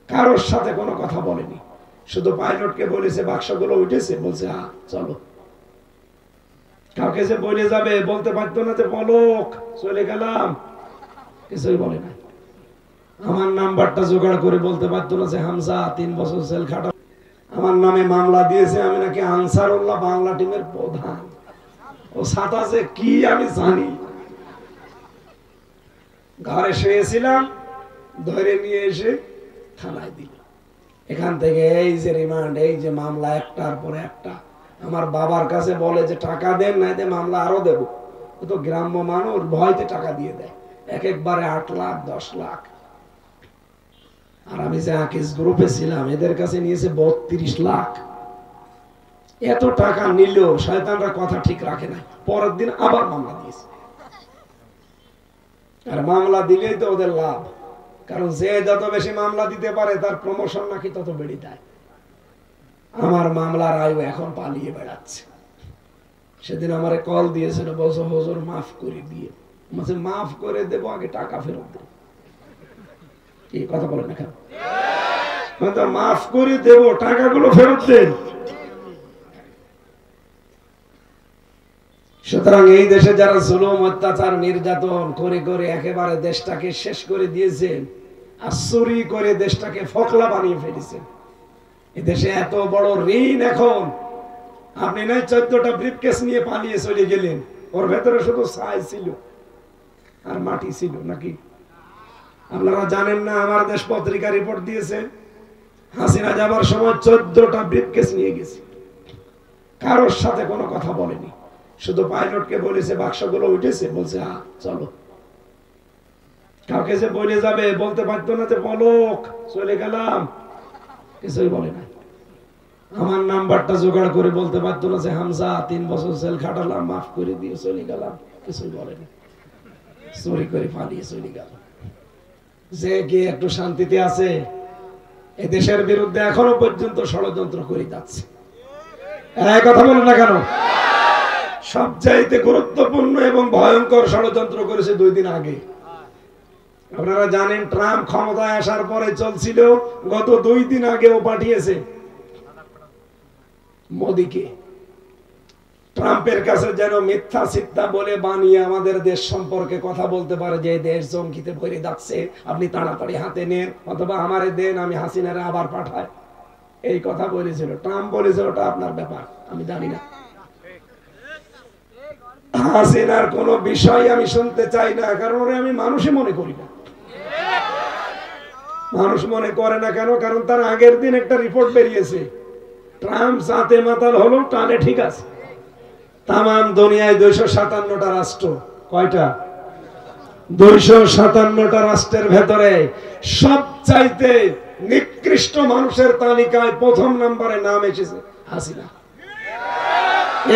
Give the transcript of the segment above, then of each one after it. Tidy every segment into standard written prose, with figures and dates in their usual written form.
কারোর সাথে কোনো কথা বলেনি, শুধু পাইলটকে বলেছে বাক্সগুলো উঠেছে, বলছে হ্যাঁ চলো। কাউকে যে বলে যাবে বলতে পারতো না যে পলক চলে গেলাম, কিছুই বলে না। আমার নাম্বারটা জোগাড় করে বলতে পারতো না যে হামজা 3 বছর জেল খাটা, আমার নামে মামলা দিয়েছে, আমি নাকি আনসারুল্লাহ বাংলা টিমের প্রধান। ও সাথে যে কি আমি জানি। ঘরে শুয়েছিলাম, ধরে নিয়ে এসে থানায় দিল। এখান থেকে এই যে রিমান্ড, এই যে মামলা একটার পর একটা। আমার বাবার কাছে বলে যে টাকা দেন, নাই দে মামলা আরো দেব। ও তো গ্রাম্য মানুষ, ভয়তে টাকা দিয়ে দেয়, এক একবারে 8 লাখ 10 লাখ। আর আমি যে আকিস গ্রুপে ছিলাম, এদের কাছে নিয়েছে 32 লাখ। এত টাকা নিলেও শয়তানরা কথা ঠিক রাখে না, পরের দিন আবার মামলা দিয়েছে। আর মামলা দিলেই তো ওদের লাভ, কারণ যে যত বেশি মামলা দিতে পারে তার প্রমোশন নাকি তত বেড়ে যায়। আমার মামলার আয়ু এখন পালিয়ে বেড়াচ্ছে। সেদিন আমারে কল দিয়েছিল, বলছো হুজুর মাফ করে দিয়ে। বলছে মাফ করে দেবো, আগে টাকা ফেরত দেব। কি কথা বলেন না কেন? মাফ করে দেব, টাকাগুলো ফেরত দেন। সুতরাং এই দেশে যারা জুলুম অত্যাচার নির্যাতন করে করে একেবারে দেশটাকে শেষ করে দিয়েছেন, আর চুরি করে দেশটাকে ফকলা বানিয়ে ফেলেছেন, এই দেশে এত বড় ঋণ। এখন আপনি নাই 14টা ব্রিফকেস নিয়ে পালিয়ে চলে গেলেন, ওর ভেতরে শুধু ছাই ছিল আর মাটি ছিল নাকি? আপনারা জানেন না, আমার দেশ পত্রিকা রিপোর্ট দিয়েছে, হাসিনা যাবার সময় 14টা ব্রিফকেস নিয়ে গেছে, কারোর সাথে কোনো কথা বলেনি, শুধু পাইলটকে বলেছে বাক্সগুলো উঠেছে, বলছে হ্যাঁ চলো। কাউকে যে বলে যাবে বলতে পারতো না যে পলক চলে গেলাম, কিছুই বলে না। আমার নাম্বারটা জোগাড় করে বলতে পারতো না যে হামজা 3 বছর জেল খাটালাম, মাফ করে দিয়ে চলে গেলাম, কিছুই বলে না। চুরি করে পালিয়ে চলে গেল। যে কি একটু শান্তিতে আছে? এই দেশের বিরুদ্ধে এখনো পর্যন্ত ষড়যন্ত্র করে যাচ্ছে। এই কথা বলেন না কেন? সবচাইতে গুরুত্বপূর্ণ এবং ভয়ঙ্কর ষড়যন্ত্র করেছে 2 দিন আগে। আপনারা জানেন, ট্রাম্প ক্ষমতায় আসার পরে চলছিল, গত 2 দিন আগে ও পাঠিয়েছে মোদিকে ট্রাম্পের কাছে, যেন মিথ্যা চিত্তা বলে বানিয়ে আমাদের দেশ সম্পর্কে কথা বলতে পারে যে দেশ জঙ্গিতে ভরে যাচ্ছে, আপনি তাড়াতাড়ি হাতে নেন, অথবা আমারে দেন, আমি হাসিনারে আবার পাঠাই। এই কথা বলেছিল ট্রাম্প। বলেছে ওটা আপনার ব্যাপার, আমি জানি না। হাসিনার কোন বিষয় আমি শুনতে চাই না, কারণ ওরে আমি মানুষই মনে করি না। মানুষ মনে করে না কেন? কারণ তার আগের দিন একটা রিপোর্ট বেরিয়েছে, ট্রাম্প জাতে মাতাল হলো, টানে ঠিক আছে। তাম দুনিয়ায় 257টা রাষ্ট্র, কয়টা? 257টা রাষ্ট্রের ভেতরে সবচাইতে নিকৃষ্ট মানুষের তালিকায় প্রথম নম্বরে নাম এসেছে হাসিনা।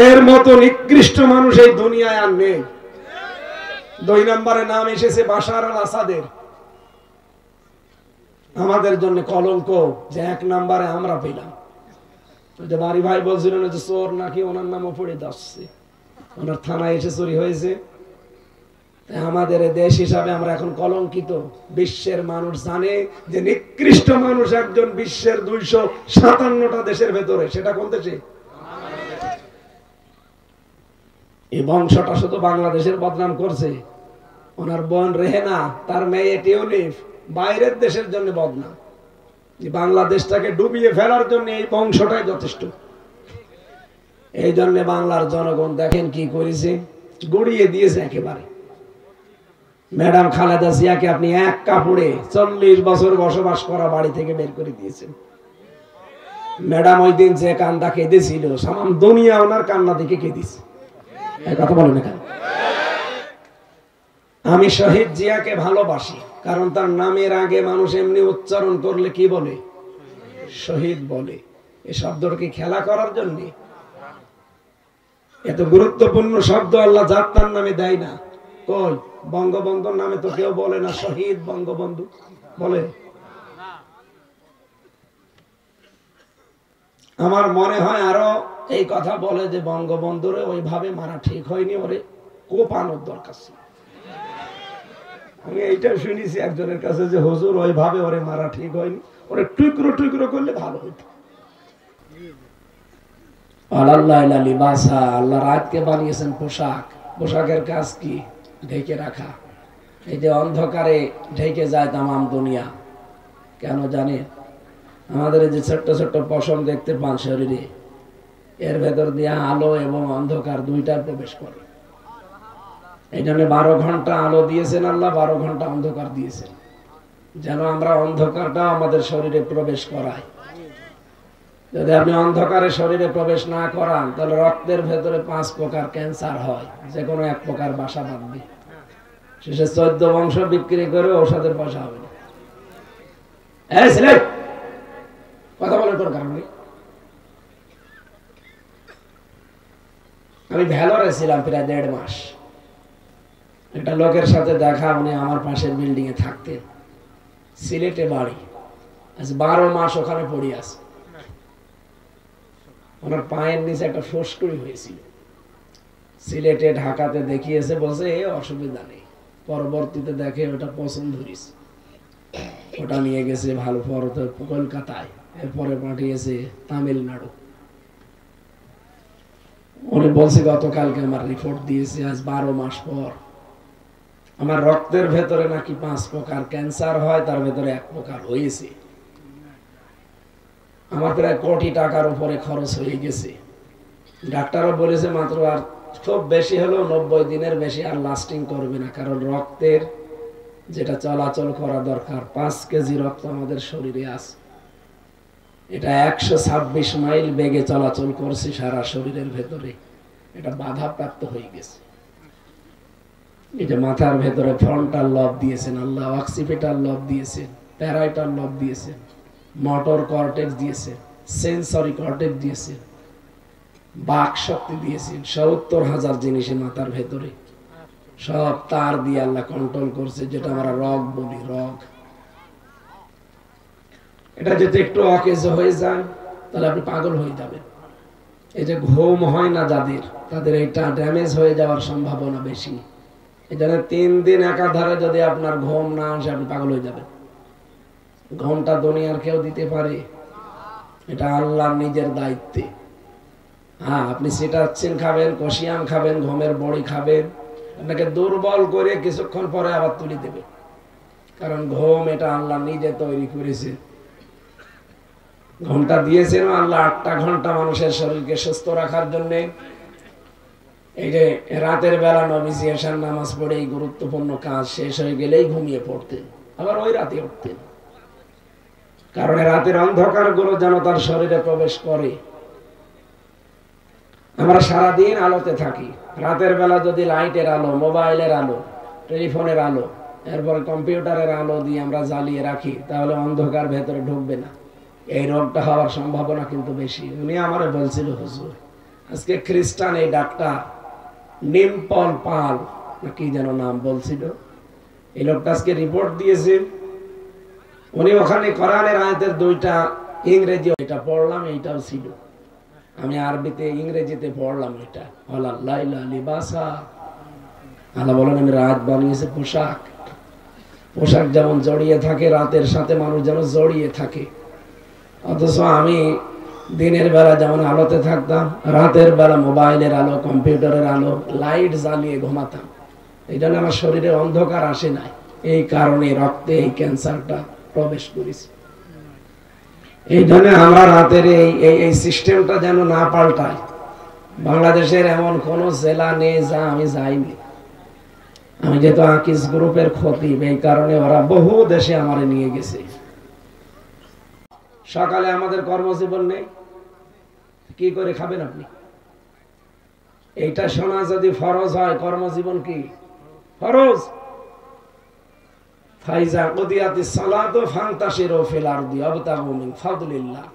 এর মতো নিকৃষ্ট মানুষ এই দুনিয়ায় আর নেই। 2 নম্বরে নাম এসেছে বাশার আল আসাদের। আমাদের জন্য কলঙ্ক যে 1 নম্বরে আমরা পেলাম। যে বাড়ি ভাই বলছিলেন যে চোর নাকি ওনার নামও পড়ে যাচ্ছে, ওনার থানায় এসে চুরি হয়েছে। আমাদের দেশ হিসাবে আমরা এখন কলঙ্কিত। বিশ্বের মানুষ জানে যে নিকৃষ্ট মানুষ একজন বিশ্বের 257টা দেশের ভেতরে, সেটা কোন দেশে? এই বংশটা শুধু বাংলাদেশের বদনাম করছে। ওনার বোন রেহেনা, তার মেয়ে টিউলিপ, বাইরের দেশের জন্য বদনাম। বাংলাদেশটাকে ডুবিয়ে ফেলার জন্য এই বংশটাই যথেষ্ট। এই জন্য বাংলার জনগণ দেখেন কি করেছে, গড়িয়ে দিয়েছে একেবারে। ম্যাডাম খালেদা জিয়াকে আপনি এক কাপড়ে 40 বছর বসবাস করা বাড়ি থেকে বের করে দিয়েছেন। ম্যাডাম ওই দিন যে কান্না কেঁদেছিল, সামাম দুনিয়া ওনার কান্না দেখে কেঁদেছে। কথা বলেন না কেন? আমি শহীদ জিয়াকে ভালোবাসি, কারণ তার নামের আগে মানুষ এমনি উচ্চারণ করলে কি বলে? শহীদ বলে। এই শব্দটাকে খেলা করার জন্য? এত গুরুত্বপূর্ণ শব্দ আল্লাহ জাত তার নামে দেয় না। কই বঙ্গবন্ধুর নামে তো কেউ বলে না শহীদ বঙ্গবন্ধু, বলে? আমার মনে হয় আরো এই কথা বলে যে বঙ্গবন্ধুরে ওইভাবে মারা ঠিক হয়নি, ওরে কোপানোর দরকার ছিল। আমি এইটা শুনেছি একজনের কাছে যে হুজুর ওইভাবে ওরে মারা ঠিক হয়নি, ওরে টুকরো টুকরো করলে ভালো হতো। আল্লাহ রাতকে বানিয়েছেন পোশাক, পোশাকের কাজ কি? ঢেকে রাখা। এই যে অন্ধকারে ঢেকে যায় তামাম দুনিয়া, কেন জানেন? আমাদের যে ছোট্ট ছোট্ট পশম দেখতে পান শরীরে, এর ভেতর দিয়ে আলো এবং অন্ধকার দুইটা প্রবেশ করে। এই জন্য 12 ঘন্টা আলো দিয়েছেন আল্লাহ, 12 ঘন্টা অন্ধকার দিয়েছেন, যেন আমরা অন্ধকারটা আমাদের শরীরে প্রবেশ করাই। যদি আপনি অন্ধকারে শরীরে প্রবেশ না করান, তাহলে রক্তের ভেতরে 5 প্রকার ক্যান্সার হয়, যে কোনো এক প্রকার বাসা বাঁধবে। শেষে 14 বংশ বিক্রি করে ঔষধের পয়সা হবে না। এই ছেলে, কথা বলার তোর কারণ নেই। আমি ভ্যালরে ছিলাম প্রায় 1.5 মাস। একটা লোকের সাথে দেখা, উনি আমার পাশের বিল্ডিং এ থাকতেন, সিলেটে বাড়ি। আজ 12 মাস ওখানে পড়ে আছে। ওনার পায়ের নিচে একটা ফসকুড়ি হয়েছিল। সিলেটে ঢাকাতে দেখিয়েছে, বলছে এ অসুবিধা নেই। পরবর্তীতে দেখে ওটা পছন্দ হয়েছে, ওটা নিয়ে গেছে ভালো পরতে কলকাতায়, এরপরে পাঠিয়েছে তামিলনাড়ু। উনি বলছে গতকালকে আমার রিপোর্ট দিয়েছে, আজ 12 মাস পর। আমার রক্তের ভেতরে নাকি 5 প্রকার ক্যান্সার হয়, তার ভেতরে 1 প্রকার হয়েছে। আমার প্রায় কোটি টাকার উপরে খরচ হয়ে গেছে। ডাক্তারও বলেছে মাত্র আর খুব বেশি হলেও 90 দিনের বেশি আর লাস্টিং করবে না, কারণ রক্তের যেটা চলাচল করা দরকার, 5 কেজি রক্ত আমাদের শরীরে আছে, এটা 126 মাইল বেগে চলাচল করছে সারা শরীরের ভেতরে, এটা বাধাপ্রাপ্ত হয়ে গেছে। এটা মাথার ভেতরে ফ্রন্টাল লব দিয়েছেন আল্লাহ, অক্সিপিটাল লব দিয়েছেন, প্যারাইটাল লব দিয়েছেন, মোটর কর্টেক্স দিয়েছেন, সেন্সরি কর্টেক্স দিয়েছেন, বাক শক্তি দিয়েছেন। 70,000 জিনিস মাথার ভেতরে, সব তার দিয়ে আল্লাহ কন্ট্রোল করছে, যেটা আমরা রগ বলি, রগ। এটা যদি একটু অকেজ হয়ে যায়, তাহলে আপনি পাগল হয়ে যাবেন। এই যে ঘুম হয় না যাদের, তাদের এটা ড্যামেজ হয়ে যাওয়ার সম্ভাবনা বেশি। এই জন্য 3 দিন একাধারে যদি আপনার ঘুম না আসে, আপনি পাগল হয়ে যাবেন। ঘুমটা দুনিয়ার কেউ দিতে পারে? এটা আল্লাহর নিজের দায়িত্বে। হ্যাঁ, আপনি সিটাচ্ছিন খাবেন, কষিয়াম খাবেন, ঘুমের বড়ি খাবেন, আপনাকে দুর্বল করে কিছুক্ষণ পরে আবার তুলে দেবে, কারণ ঘুম এটা আল্লাহ নিজে তৈরি করেছে। ঘুমটা দিয়েছেন আল্লাহ 8টা ঘন্টা মানুষের শরীরকে সুস্থ রাখার জন্য। এই যে রাতের বেলা নবীজি এশার নামাজ পড়ে এই গুরুত্বপূর্ণ কাজ শেষ হয়ে গেলেই ঘুমিয়ে পড়তেন, আবার ওই রাতে উঠতেন, কারণ রাতের অন্ধকার গুলো যেন তার শরীরে প্রবেশ করে। আমরা সারাদিন আলোতে থাকি, রাতের বেলা যদি লাইটের আলো, মোবাইলের আলো, টেলিফোনের আলো, এরপর কম্পিউটারের আলো দিয়ে আমরা জ্বালিয়ে রাখি, তাহলে অন্ধকার ভেতরে ঢুকবে না। এই রোগটা হওয়ার সম্ভাবনা কিন্তু বেশি। উনি আমারে বলছিল, হুজুর আজকে খ্রিস্টান এই ডাক্তার নিমপল পাল না কি যেন নাম বলছিল, এই লোকটা আজকে রিপোর্ট দিয়েছে। উনি ওখানে কোরআনের আয়াতের 2টা ইংরেজি, এটা পড়লাম, এইটাও ছিল, আমি আরবিতে ইংরেজিতে পড়লাম। এটা আল্লাহ বলেন আমি রাত বানিয়েছে পোশাক। পোশাক যেমন জড়িয়ে থাকে রাতের সাথে, মানুষ যেন জড়িয়ে থাকে। অথচ আমি দিনের বেলা যেমন আলোতে থাকতাম, রাতের বেলা মোবাইলের আলো, কম্পিউটারের আলো, লাইট জ্বালিয়ে ঘুমাতাম। এই জন্য আমার শরীরে অন্ধকার আসে নাই, এই কারণে রক্তে এই ক্যান্সারটা প্রবেশ করেছে। এই জন্য আমরা রাতের এই সিস্টেমটা যেন না পাল্টায়। বাংলাদেশের এমন কোন জেলা নেই যা আমি যাইনি। আমি যেহেতু আকিস গ্রুপের খতিব, এই কারণে ওরা বহু দেশে আমারে নিয়ে গেছে। সকালে আমাদের কর্মজীবন নেই, কি করে খাবেন আপনি? এইটা শোনা যদি ফরজ হয়, কর্মজীবন কি ফরজ? ফাইজা কুদিয়াতিস সালাতু ফান্তাশিরু ফিল আরদি ওয়াবতাগু মিন ফাদলিল্লাহ।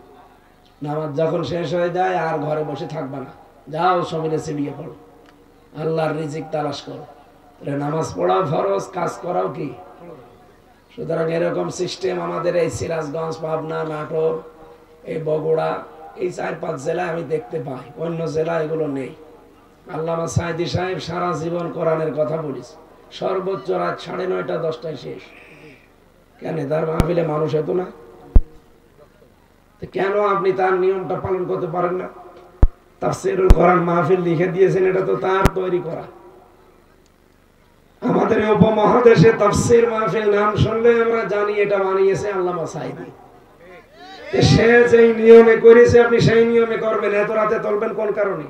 নামাজ যখন শেষ হয়ে যায় আর ঘরে বসে থাকবা না, যাও জমিনে ছিড়িয়ে পড়ো, আল্লাহর রিজিক তালাশ করো। নামাজ পড়াও ফরজ, কাজ করাও কি। সুতরাং এরকম সিস্টেম আমাদের এই সিরাজগঞ্জ, পাবনা, নাটোর, এই বগুড়া, এই 4-5 জেলায় আমি দেখতে পাই, অন্য জেলা এগুলো নেই। আল্লামা সাইদি সাহেব সারা জীবন কোরআনের কথা বলিস, সর্বোচ্চ রাত 9:30-10টায় শেষ। কেন? তার মাহফিলে মানুষ হতো না? কেন আপনি তার নিয়মটা পালন করতে পারেন না? তাফসীরুল কোরআন মাহফিল লিখে দিয়েছেন, এটা তো তার তৈরি করা। আমাদের উপমহাদেশে তাফসীর মাহফিল নাম শুনলে আমরা জানি এটা বানিয়েছে আল্লামা সাঈদী। সে যেই নিয়মে করেছে আপনি সেই নিয়মে করবেন, এত রাতে চলবেন কোন কারণে?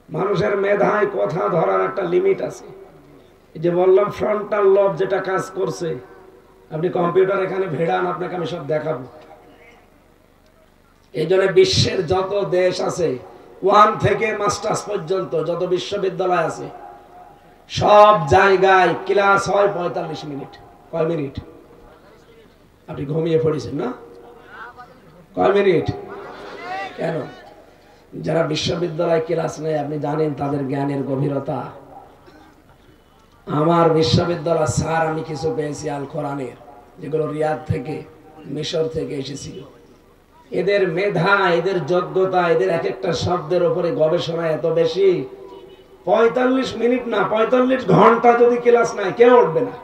মানুষের মেধায় কথা ধরার একটা লিমিট আছে। এই যে বললাম ফ্রন্টাল লব যেটা কাজ করছে, আপনি কম্পিউটার এখানে ভেড়ান, আপনাকে আমি সব দেখাবো। এই জন্য বিশ্বের যত দেশ আছে, 1 থেকে মাস্টার্স পর্যন্ত যত বিশ্ববিদ্যালয় আছে, সব জায়গায় ক্লাস হয় 45 মিনিট। কয় মিনিট? আপনি ঘুমিয়ে পড়েছেন না? কয় মিনিট? কেন? যারা বিশ্ববিদ্যালয় ক্লাস নেয় আপনি জানেন তাদের জ্ঞানের গভীরতা। আমার বিশ্ববিদ্যালয় স্যার আমি কিছু পেয়েছি আল কোরআনের, যেগুলো রিয়াদ থেকে মিশর থেকে এসেছিল। এদের মেধা, এদের যোগ্যতা, এদের এক একটা শব্দের উপরে গবেষণা এত বেশি। 45 মিনিট না, 45 ঘন্টা যদি ক্লাস নাই কেউ উঠবে না,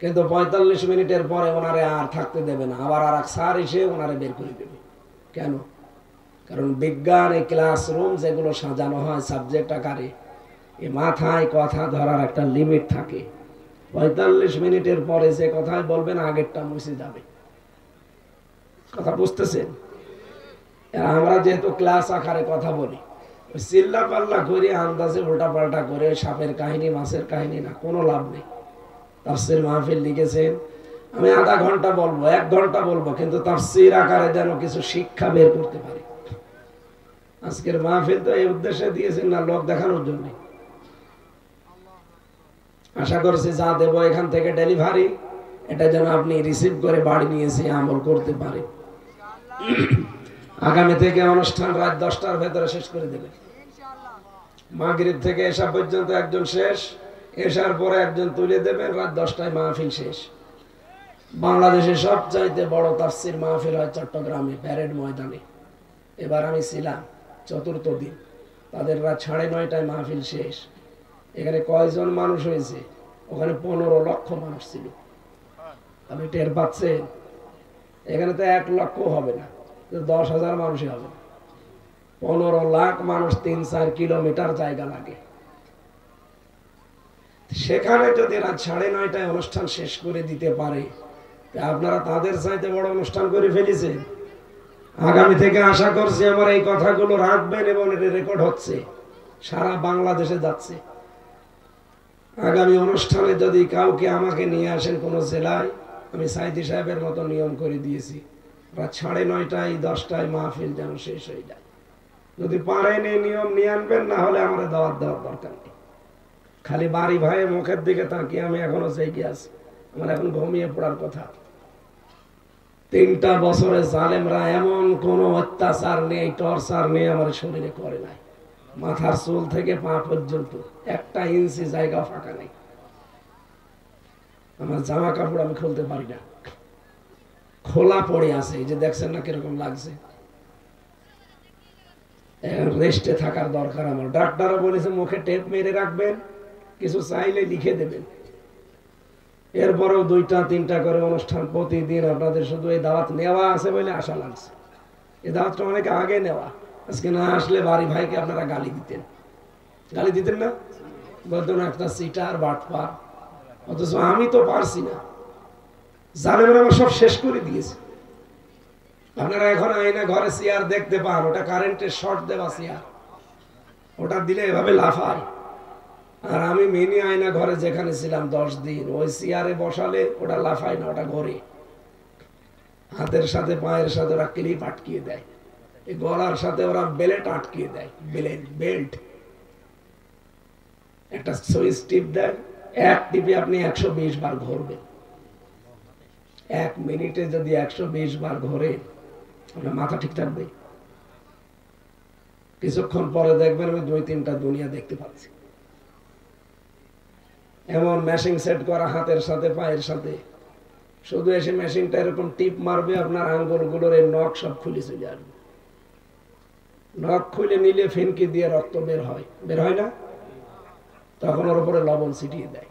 কিন্তু 45 মিনিটের পরে ওনারে আর থাকতে দেবে না, আবার আর এক স্যার এসে ওনারে বের করে দেবে। কেন? কারণ বিজ্ঞান এই ক্লাসরুম যেগুলো সাজানো হয় সাবজেক্ট আকারে, এই মাথায় কথা ধরার একটা লিমিট থাকে। 45 মিনিটের পরে যে কথাই বলবেন আগেরটা মুছে যাবে। কথা বুঝতেছেন? আমরা যেহেতু ক্লাস আকারে কথা বলি, চিল্লা পাল্লা করে আন্দাজে উল্টা পাল্টা করে সাপের কাহিনী মাছের কাহিনী না, কোনো লাভ নেই। তাফসীর মাহফিল লিখেছেন, আমি আধা ঘন্টা বলবো, 1 ঘন্টা বলবো, কিন্তু তাফসীর আকারে যেন কিছু শিক্ষা বের করতে পারি। আজকের মাহফিল তো এই উদ্দেশ্যে দিয়েছেন না লোক দেখানোর জন্য। আশা করছি যা দেব এখান থেকে ডেলিভারি, এটা যেন আপনি রিসিভ করে বাড়ি নিয়ে এসে আমল করতে পারে। আগামী থেকে অনুষ্ঠান রাত 10টার ভেতরে শেষ করে দেবে। মাগরিব থেকে এশা পর্যন্ত একজন শেষ, এশার পরে একজন তুলে দেবেন, রাত 10টায় মাহফিল শেষ। বাংলাদেশে সবচাইতে বড় তাফসীর মাহফিল হয় চট্টগ্রামে প্যারেড ময়দানে। এবার আমি ছিলাম 4র্থ দিন, তাদের রাত 9:30টায় মাহফিল শেষ। এখানে কয়জন মানুষ হয়েছে? ওখানে 15 লক্ষ মানুষ ছিল। আপনি টের পাচ্ছেন? এখানে তো 1 লক্ষ হবে না, 10,000 মানুষই হবে না। 15 লাখ মানুষ, 3-4 কিলোমিটার জায়গা লাগে। সেখানে যদি রাত 9:30টায় অনুষ্ঠান শেষ করে দিতে পারে, আপনারা তাদের চাইতে বড় অনুষ্ঠান করে ফেলেছেন। আগামী থেকে আশা করছি আমার এই কথাগুলো রাখবেন, এবং এটা রেকর্ড হচ্ছে, সারা বাংলাদেশে যাচ্ছে। আগামী অনুষ্ঠানে যদি কাউকে আমাকে নিয়ে আসেন কোন জেলায়, আমি সাইদি সাহেবের মতো নিয়ম করে দিয়েছি, রাত 9:30টায় 10টায় মাহফিল যেন শেষ হয়ে যায়। যদি পারেন এই নিয়ম নিয়ে আনবেন, না হলে আমার দাওয়াত দেওয়ার দরকার নেই। খালি বাড়ি ভাইয়ের মুখের দিকে তাকিয়ে আমি এখনো জেগে আছি, আমার এখন ঘুমিয়ে পড়ার কথা। 3টা বছরে জালেমরা এমন কোন অত্যাচার নেই, টর্চার নেই আমার শরীরে করে নাই। মাথার চুল থেকে পা পর্যন্ত 1 ইঞ্চি জায়গা ফাঁকা নেই। আমার জামা কাপড় আমি খুলতে পারি না, খোলা পড়ে আছে। এই যে দেখছেন না কিরকম লাগছে, রেস্টে থাকার দরকার আমার। ডাক্তারও বলেছে মুখে টেপ মেরে রাখবেন, কিছু চাইলে লিখে দেবেন। এরপরেও 2টা-3টা করে অনুষ্ঠান প্রতিদিন। আপনাদের শুধু এই দাওয়াত নেওয়া আছে বলে আশা লাগছে। এই দাওয়াতটা অনেক আগে নেওয়া, আজকে না আসলে বাড়ি ভাইকে আপনারা গালি দিতেন। গালি দিতেন না? বলতেন একটা সিটার বাটপার, অথচ আমি তো পারছি না। জালেমরা আমার সব শেষ করে দিয়েছে। আপনারা এখন আয়না ঘরে চেয়ার দেখতে পান, ওটা কারেন্টের শর্ট দেওয়া চেয়ার, ওটা দিলে এভাবে লাফায়। আর আমি মিনি আয়না ঘরে যেখানে ছিলাম 10 দিন, ওই চেয়ারে বসালে ওটা লাফায় না, ওটা ঘরে। হাতের সাথে পায়ের সাথে ওরা ক্লিপ আটকিয়ে দেয়, এই গলার সাথে ওরা বেল্ট আটকিয়ে দেয়, বেল্ট। একটা সুইচ টিপ দেয়, 1 টিপে আপনি 120 বার ঘুরবেন। 1 মিনিটে যদি 120 বার ঘোরে, আপনার মাথা ঠিক থাকবে? কিছুক্ষণ পরে দেখবেন আমি 2-3টা দুনিয়া দেখতে পাচ্ছি। এমন মেশিন সেট করা হাতের সাথে পায়ের সাথে, শুধু এসে মেশিনটা এরকম টিপ মারবে, আপনার আঙ্গুলগুলোর এই নখ সব খুলে চলে আসবে। নখ খুলে নিলে ফিনকি দিয়ে রক্ত বের হয় না? তখন ওর উপরে লবণ ছিটিয়ে দেয়।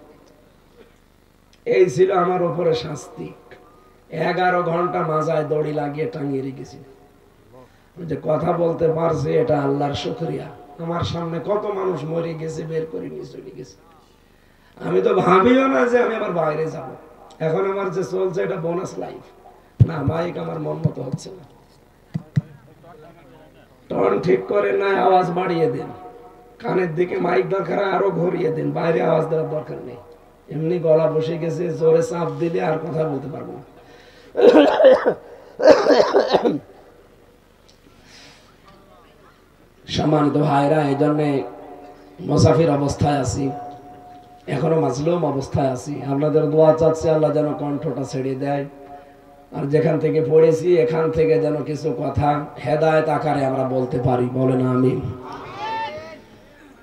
এই ছিল আমার উপরে শাস্তি। 11 ঘন্টা মাজায় দড়ি লাগিয়ে টাঙিয়ে রেখেছি, যে কথা বলতে পারছে এটা আল্লাহর শুকরিয়া। আমার সামনে কত মানুষ মরে গেছে, বের করে নিয়ে চলে গেছে। আমি তো ভাবিও না যে আমি আবার বাইরে যাব। এখন আমার যে চলছে এটা বোনাস লাইফ না, মাইক আমার মন মতো হচ্ছে না, টন ঠিক করে না, আওয়াজ বাড়িয়ে দেন, কানের দিকে মাইক দরকার আরো ঘুরিয়ে দেন, বাইরে আওয়াজ দেওয়ার দরকার নেই। এমনি গলা বসে গেছে, জোরে চাপ দিলে আর কথা বলতে পারবো না। সম্মানিত ভাইরা, এই জন্যে মুসাফির অবস্থায় আছি, এখনো মাজলুম অবস্থায় আছি। আপনাদের দোয়া চাচ্ছি আল্লাহ যেন কণ্ঠটা ছেড়ে দেয়, আর যেখান থেকে পড়েছি এখান থেকে যেন কিছু কথা হেদায়েত আকারে আমরা বলতে পারি। বলেন আমিন।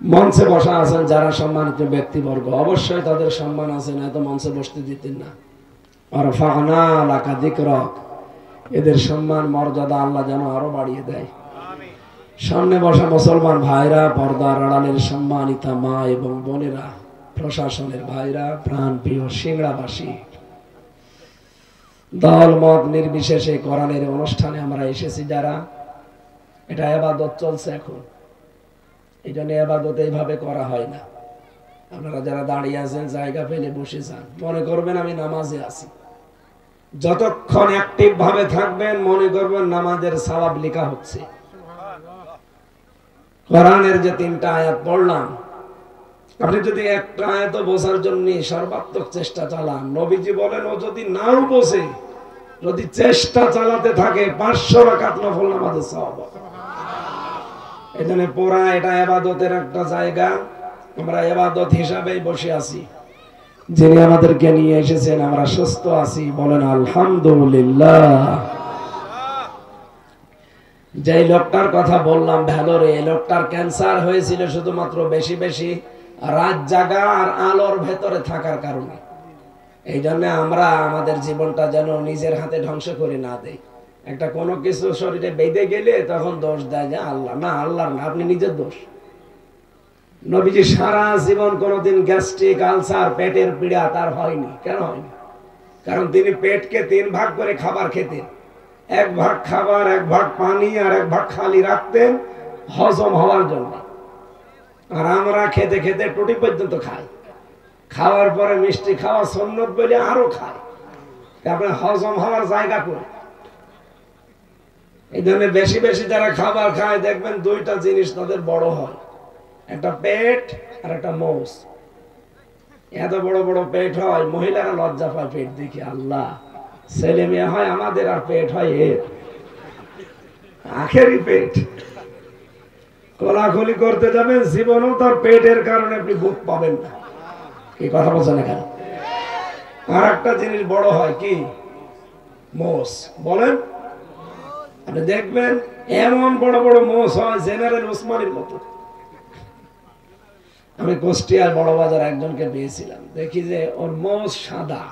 মঞ্চে বসা আছেন যারা সম্মানিত ব্যক্তিবর্গ, অবশ্যই তাদের সম্মান আছে, না তো মঞ্চে বসতে দিতেন না। আর ফাগনা লাকা যিকরাক, এদের সম্মান মর্যাদা আল্লাহ যেন আরো বাড়িয়ে দেয়। সামনে বসা মুসলমান ভাইরা, পর্দার আড়ালের সম্মানিতা মা এবং বোনেরা, প্রশাসনের ভাইরা, প্রাণ প্রিয় সিংড়াবাসী, দল মত নির্বিশেষে কোরআনের অনুষ্ঠানে আমরা এসেছি যারা, এটা ইবাদত চলছে এখন, এই জন্য ইবাদত এইভাবে করা হয় না। আপনারা যারা দাঁড়িয়ে আছেন জায়গা পেলে বসে যান, মনে করবেন আমি নামাজে আছি। যতক্ষণ অ্যাক্টিভ ভাবে থাকবেন মনে করবেন নামাজের সওয়াব লেখা হচ্ছে। কোরআনের যে 3টা আয়াত পড়লাম, আপনি যদি একটা আয়াত বোঝার জন্য সর্বাত্মক চেষ্টা চালান, নবীজি বলেন ও যদি নাও বোঝে, যদি চেষ্টা চালাতে থাকে 500 রাকাত নফল নামাজের সওয়াব। এজন্য পুরা এটা ইবাদতের একটা জায়গা, আমরা ইবাদত হিসাবেই বসে আছি। যিনি আমাদেরকে নিয়ে এসেছেন, আমরা সুস্থ আছি, বলেন আলহামদুলিল্লাহ। যে লোকটার কথা বললাম ভ্যালোরে, এই লোকটার ক্যান্সার হয়েছিল শুধুমাত্র বেশি বেশি রাত জাগা আর আলোর ভেতরে থাকার কারণে। এই জন্য আমরা আমাদের জীবনটা যেন নিজের হাতে ধ্বংস করে না দেই। একটা কোনো কিছু শরীরে বেঁধে গেলে তখন দোষ দেয় যে আল্লাহ, না আল্লাহর না, আপনি নিজের দোষ। নবীজি সারা জীবন কোনোদিন গ্যাস্ট্রিক আলসার পেটের পীড়া তার হয়নি। কেন হয়নি? কারণ তিনি পেটকে 3 ভাগ করে খাবার খেতেন, 1 ভাগ খাবার, 1 ভাগ পানি আর 1 ভাগ খালি রাখতেন হজম হওয়ার জন্য। আর আমরা খেতে খেতে টুটি পর্যন্ত খাই, খাওয়ার পরে মিষ্টি খাওয়া সুন্নত বলে আরো খাই, তারপরে হজম হওয়ার জায়গা করে। এই জন্য বেশি বেশি যারা খাবার খায় দেখবেন 2টা জিনিস তাদের বড় হয়, একটা পেট আর একটা মৌস। এত বড় বড় পেট হয়, মহিলারা লজ্জা পায় পেট দেখে। আল্লাহ, ছেলে মেয়ে হয় আমাদের আর পেট হয় এর, আখেরি পেট। কোলাকুলি করতে যাবেন জীবনও তার পেটের কারণে আপনি বুক পাবেন না। এই কথা বলছেন না কেন? আর একটা জিনিস বড় হয় কি? মোষ। বলেন, আপনি দেখবেন এমন বড় বড় মোষ হয় জেনারেল ওসমানের মতো। আমি কুষ্টিয়ার বড় বাজার একজনকে পেয়েছিলাম, দেখি যে ওর মোষ সাদা।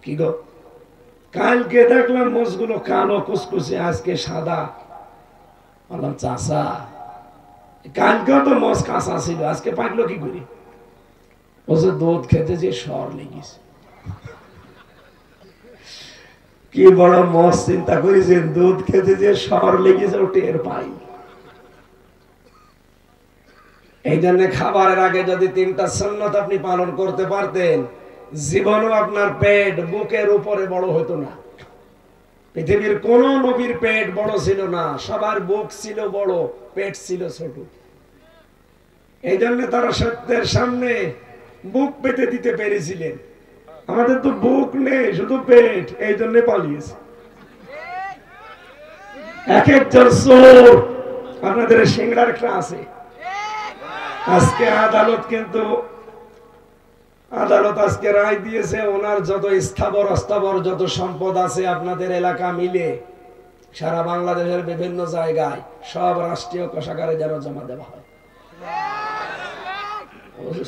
কি গো, কালকে দেখলাম মোষগুলো কালো কুচকুচে, আজকে সাদা। বললাম চাষা, কালকেও তো মোষ কাঁচা ছিল, আজকে পাকলো কি করি? বলছে দুধ খেতে যে সর লেগেছে। কি বড় মোষ, চিন্তা করেছেন? দুধ খেতে যে সর লেগেছে ও টের পাই। এই জন্য খাবারের আগে যদি 3টা সুন্নত আপনি পালন করতে পারতেন, জীবনও আপনার পেট বুকের উপরে বড় হতো না। পৃথিবীর কোন নবীর পেট বড় ছিল না, সবার বুক ছিল বড়, পেট ছিল ছোট। এই জন্য তারা সত্যের সামনে বুক পেতে দিতে পেরেছিলেন। আমাদের তো বুক নেই, শুধু পেট, এই জন্য পালিয়েছে। এক একজন চোর, আপনাদের সিংড়ার একটা আছে। আজকে আদালত আজকে রায় দিয়েছে, ওনার যত স্থাবর অস্থাবর যত সম্পদ আছে আপনাদের এলাকা মিলে সারা বাংলাদেশের বিভিন্ন জায়গায় সব রাষ্ট্রীয় কোষাগারে যেন জমা দেওয়া হয়।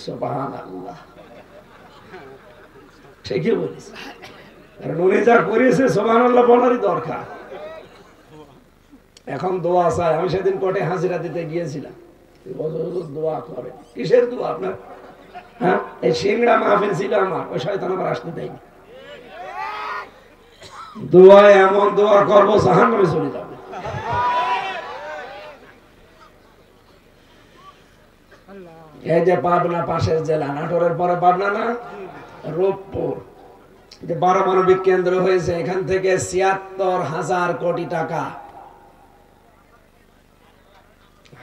সুবহানাল্লাহ, ঠিকই বলেছে। কারণ উনি যা করেছে সুবহানাল্লাহ বলারই দরকার। এখন দোয়া চাই। আমি সেদিন কোর্টে হাজিরা দিতে গিয়েছিলাম, দোয়া করে। কিসের দোয়া আপনার? হ্যাঁ, এই সিংড়া মাহফিল ছিল আমার, ওই শয়তান আমার আসতে দেয়নি। দোয়া এমন দোয়া করবো জাহান্নামে চলে যাবে। এই যে পাবনা পাশের জেলা, নাটোরের পরে পাবনা না, রূপপুর যে পারমাণবিক কেন্দ্র হয়েছে, এখান থেকে ৭৬,০০০ কোটি টাকা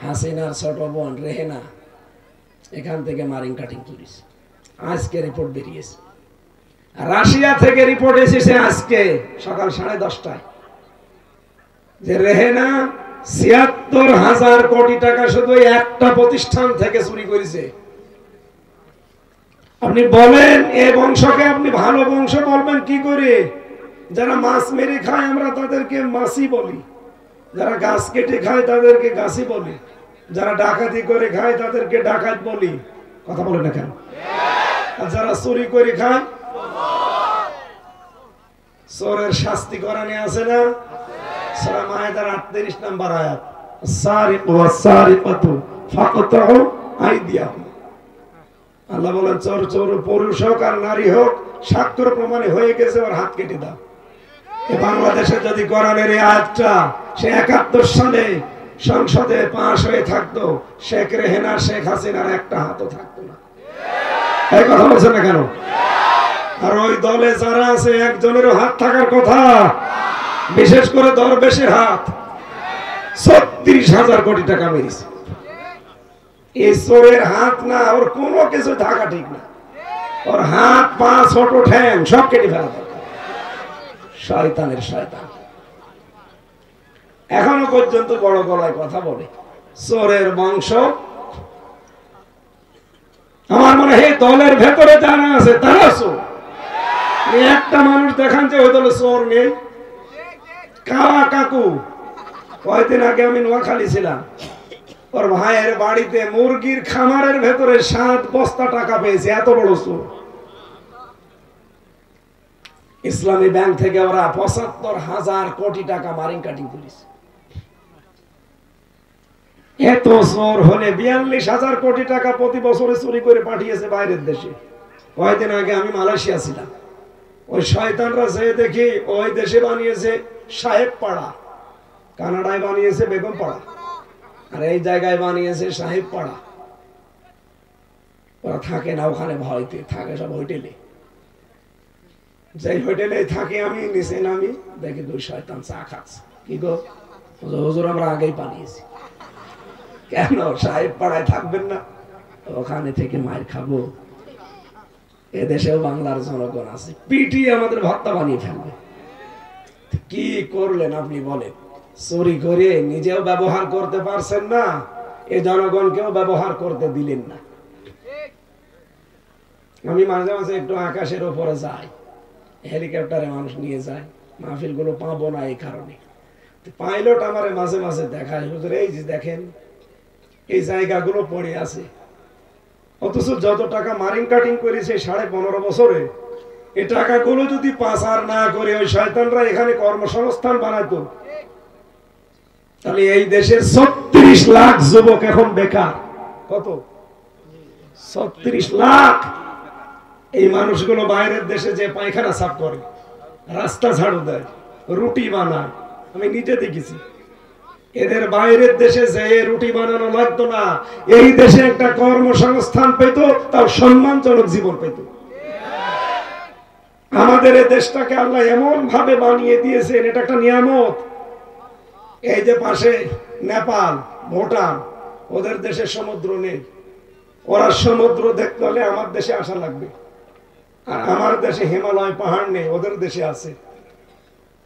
হাসিনার ছোট বোন রেহেনা এখান থেকে মারিং কাটিং করেছে। আজকে রিপোর্ট বেরিয়েছে। রাশিয়া থেকে রিপোর্ট এসেছে আজকে সকাল 10:30টায় যে রেহেনা ৭৬,০০০ কোটি টাকা শুধু একটা প্রতিষ্ঠান থেকে চুরি করেছে। আপনি বলেন এ বংশকে আপনি ভালো বংশ বলবেন কি করে? যারা মাছ মেরে খায় আমরা তাদেরকে মাছি বলি, যারা গাছ কেটে খায় তাদেরকে গাছি বলি, যারা ডাকাতি করে খায় তাদেরকে ডাকাত বলি। কথা বলেন না কেন? আর যারা চুরি করে খায়, চোরের শাস্তি কোরআনে আছে না? সূরা মায়েদার 38 নম্বর আয়াত, সারিকু ওয়াস-সারিকাতু ফাকতাউ আইদিয়াহুম। আল্লাহ বলেন চোর চোর পুরুষ হোক আর নারী হোক, সাক্ষ্য প্রমাণে হয়ে গেছে ওর হাত কেটে দাও। এই বাংলাদেশে যদি কোরআনের এই আয়াতটা সে ৭১ সালে সংসদে পাশ হয়ে থাকতো, শেখ রেহেনা শেখ হাসিনার একটা হাতও থাকতো না। এই কথা বলছেন না কেন? আর ওই দলে যারা আছে একজনেরও হাত থাকার কথা, বিশেষ করে দরবেশের হাত। ৩৬,০০০ কোটি টাকা মেরেছে। এই চোরের হাত না, ওর কোনো কিছু থাকা ঠিক না। ওর হাত পা ছোট ঠ্যাং সব কেটে ফেলা দরকার। শয়তানের শয়তান এখনো পর্যন্ত বড় গলায় কথা বলে, চোরের বংশ। আমার মনে হয় দলের ভেতরে যারা আছে তারা চোর। একটা মানুষ দেখান যে ওই দলে চোর নেই। কাওয়া কাকু, কয়েকদিন আগে আমি নোয়াখালী ছিলাম, ওর ভাইয়ের বাড়িতে মুরগির খামারের ভেতরে 7 বস্তা টাকা পেয়েছে। এত বড় চোর। ইসলামী ব্যাংক থেকে ওরা ৭৫,০০০ কোটি টাকা মারিং কাটিং করেছে। এত চোর হলে ৪২,০০০ কোটি টাকা প্রতি বছরে চুরি করে পাঠিয়েছে বাইরের দেশে। কয়েকদিন আগে আমি মালয়েশিয়া ছিলাম, ওই শয়তানরা যে দেখি ওই দেশে বানিয়েছে সাহেব পাড়া, কানাডায় বানিয়েছে বেগম পাড়া, আর এই জায়গায় বানিয়েছে সাহেব পাড়া। ওরা থাকে না ওখানে, ভয়তে থাকে সব হোটেলে। যেই হোটেলে থাকি আমি, নিচে নামি দেখি 2 শয়তান চা খাচ্ছে। কি গো হুজুর, আমরা আগেই পালিয়েছি। কেন? সাহেব পাড়ায় থাকবেন না? ওখানে থেকে মায়ের খাবো। এদেশেও বাংলার জনগণ আছে, পিটিয়ে আমাদের ভর্তা বানিয়ে ফেলবে। কি করলেন আপনি বলেন? চুরি করে নিজেও ব্যবহার করতে পারছেন না, এই জনগণকেও ব্যবহার করতে দিলেন না। আমি মাঝে মাঝে একটু আকাশের উপরে যাই, হেলিকপ্টারে মানুষ নিয়ে যায়, মাহফিল গুলো পাবো না এই কারণে। পাইলট আমারে মাঝে মাঝে দেখায়, হুজুর এই যে দেখেন এই জায়গাগুলো পড়ে আছে, অথচ যত টাকা মারিং কাটিং করেছে 15.5 বছরে, এই টাকাগুলো যদি পাচার না করে ওই শয়তানরা এখানে কর্মসংস্থান বানাতো, তাহলে এই দেশের ৩৬ লাখ যুবক এখন বেকার। কত? ৩৬ লাখ। এই মানুষগুলো বাইরের দেশে যে পায়খানা সাফ করে, রাস্তা ঝাড়ু দেয়, রুটি বানায়, আমি নিজে দেখেছি। এদের বাইরের দেশে যে রুটি বানানো লাগতো না, এই দেশে একটা কর্মসংস্থান পেত, তাও সম্মানজনক জীবন পেত। আমাদের এই দেশটাকে আল্লাহ এমন ভাবে বানিয়ে দিয়েছেন, এটা একটা নিয়ামত। এই যে পাশে নেপাল, ভুটান, ওদের দেশে সমুদ্র নেই। ওরা সমুদ্র দেখতে হলে আমার দেশে আসা লাগবে। আর আমার দেশে হিমালয় পাহাড় নেই, ওদের দেশে আছে।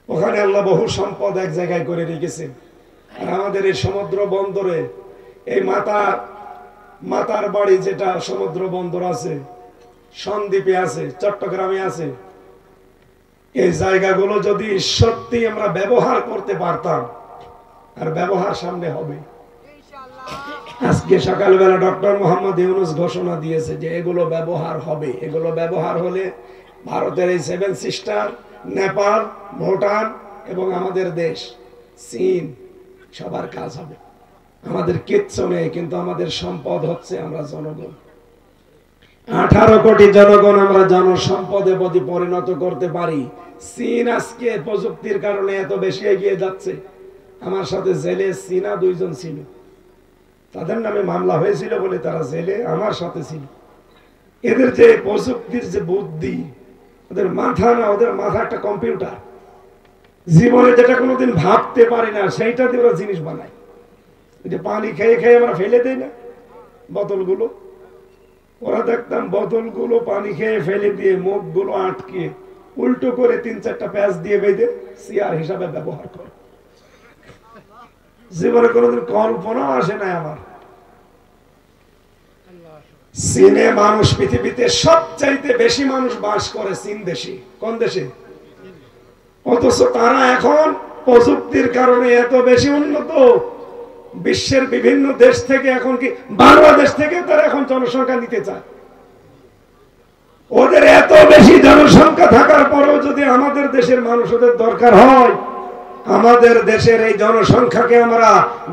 ওখানে আল্লাহ বহু সম্পদ এক জায়গায় করে রেখেছেন। আর আমাদের এই সমুদ্র বন্দরে, এই মাতার বাড়ি যেটা সমুদ্র বন্দর আছে, সন্দ্বীপে আছে, চট্টগ্রামে আছে, এই জায়গাগুলো যদি সত্যি আমরা ব্যবহার করতে পারতাম, আর ব্যবহার সামনে হবে। আজকে সকালবেলা ডক্টর মোহাম্মদ ইউনূস ঘোষণা দিয়েছে যে এগুলো ব্যবহার হবে। এগুলো ব্যবহার হলে ভারতের এই 7 সিস্টার, নেপাল, ভুটান এবং আমাদের দেশ চীন, সবার কাজ হবে। আমাদের কিচ্ছু নেই, কিন্তু আমাদের সম্পদ হচ্ছে আমরা জনগণ। 18 কোটি জনগণ আমরা জনসম্পদে যদি পরিণত করতে পারি। চীন আজকে প্রযুক্তির কারণে এত বেশি এগিয়ে যাচ্ছে। আমার সাথে জেলে চীনা 2 জন ছিল, তাদের নামে মামলা হয়েছিল বলে তারা জেলে আমার সাথে ছিল। এদের যে প্রযুক্তির যে বুদ্ধি, ওদের মাথা না, ওদের মাথা একটা কম্পিউটার। জীবনে যেটা কোনোদিন ভাবতে পারি না সেইটা দিয়ে ওরা জিনিস বানায়। ওই যে পানি খেয়ে খেয়ে আমরা ফেলে দেই না বোতলগুলো, ওরা দেখতাম বোতলগুলো পানি খেয়ে ফেলে দিয়ে মুখগুলো আটকে উল্টো করে 3-4টা প্যাচ দিয়ে বেঁধে চেয়ার হিসাবে ব্যবহার করে। জীবনে কোনোদিন কল্পনা আসে না আমার। চীনে মানুষ, পৃথিবীতে সবচাইতে বেশি মানুষ বাস করে চীন দেশে। কোন দেশে? অথচ তারা এখন প্রযুক্তির কারণে এত বেশি উন্নত, বিশ্বের বিভিন্ন দেশ থেকে, এখন কি বাংলাদেশ থেকে তারা এখন জনসংখ্যা নিতে চায়। ওদের এত বেশি জনসংখ্যা থাকার পরেও যদি আমাদের দেশের মানুষদের দরকার হয়, আমাদের দেশের এই জনসংখ্যাকে আমরা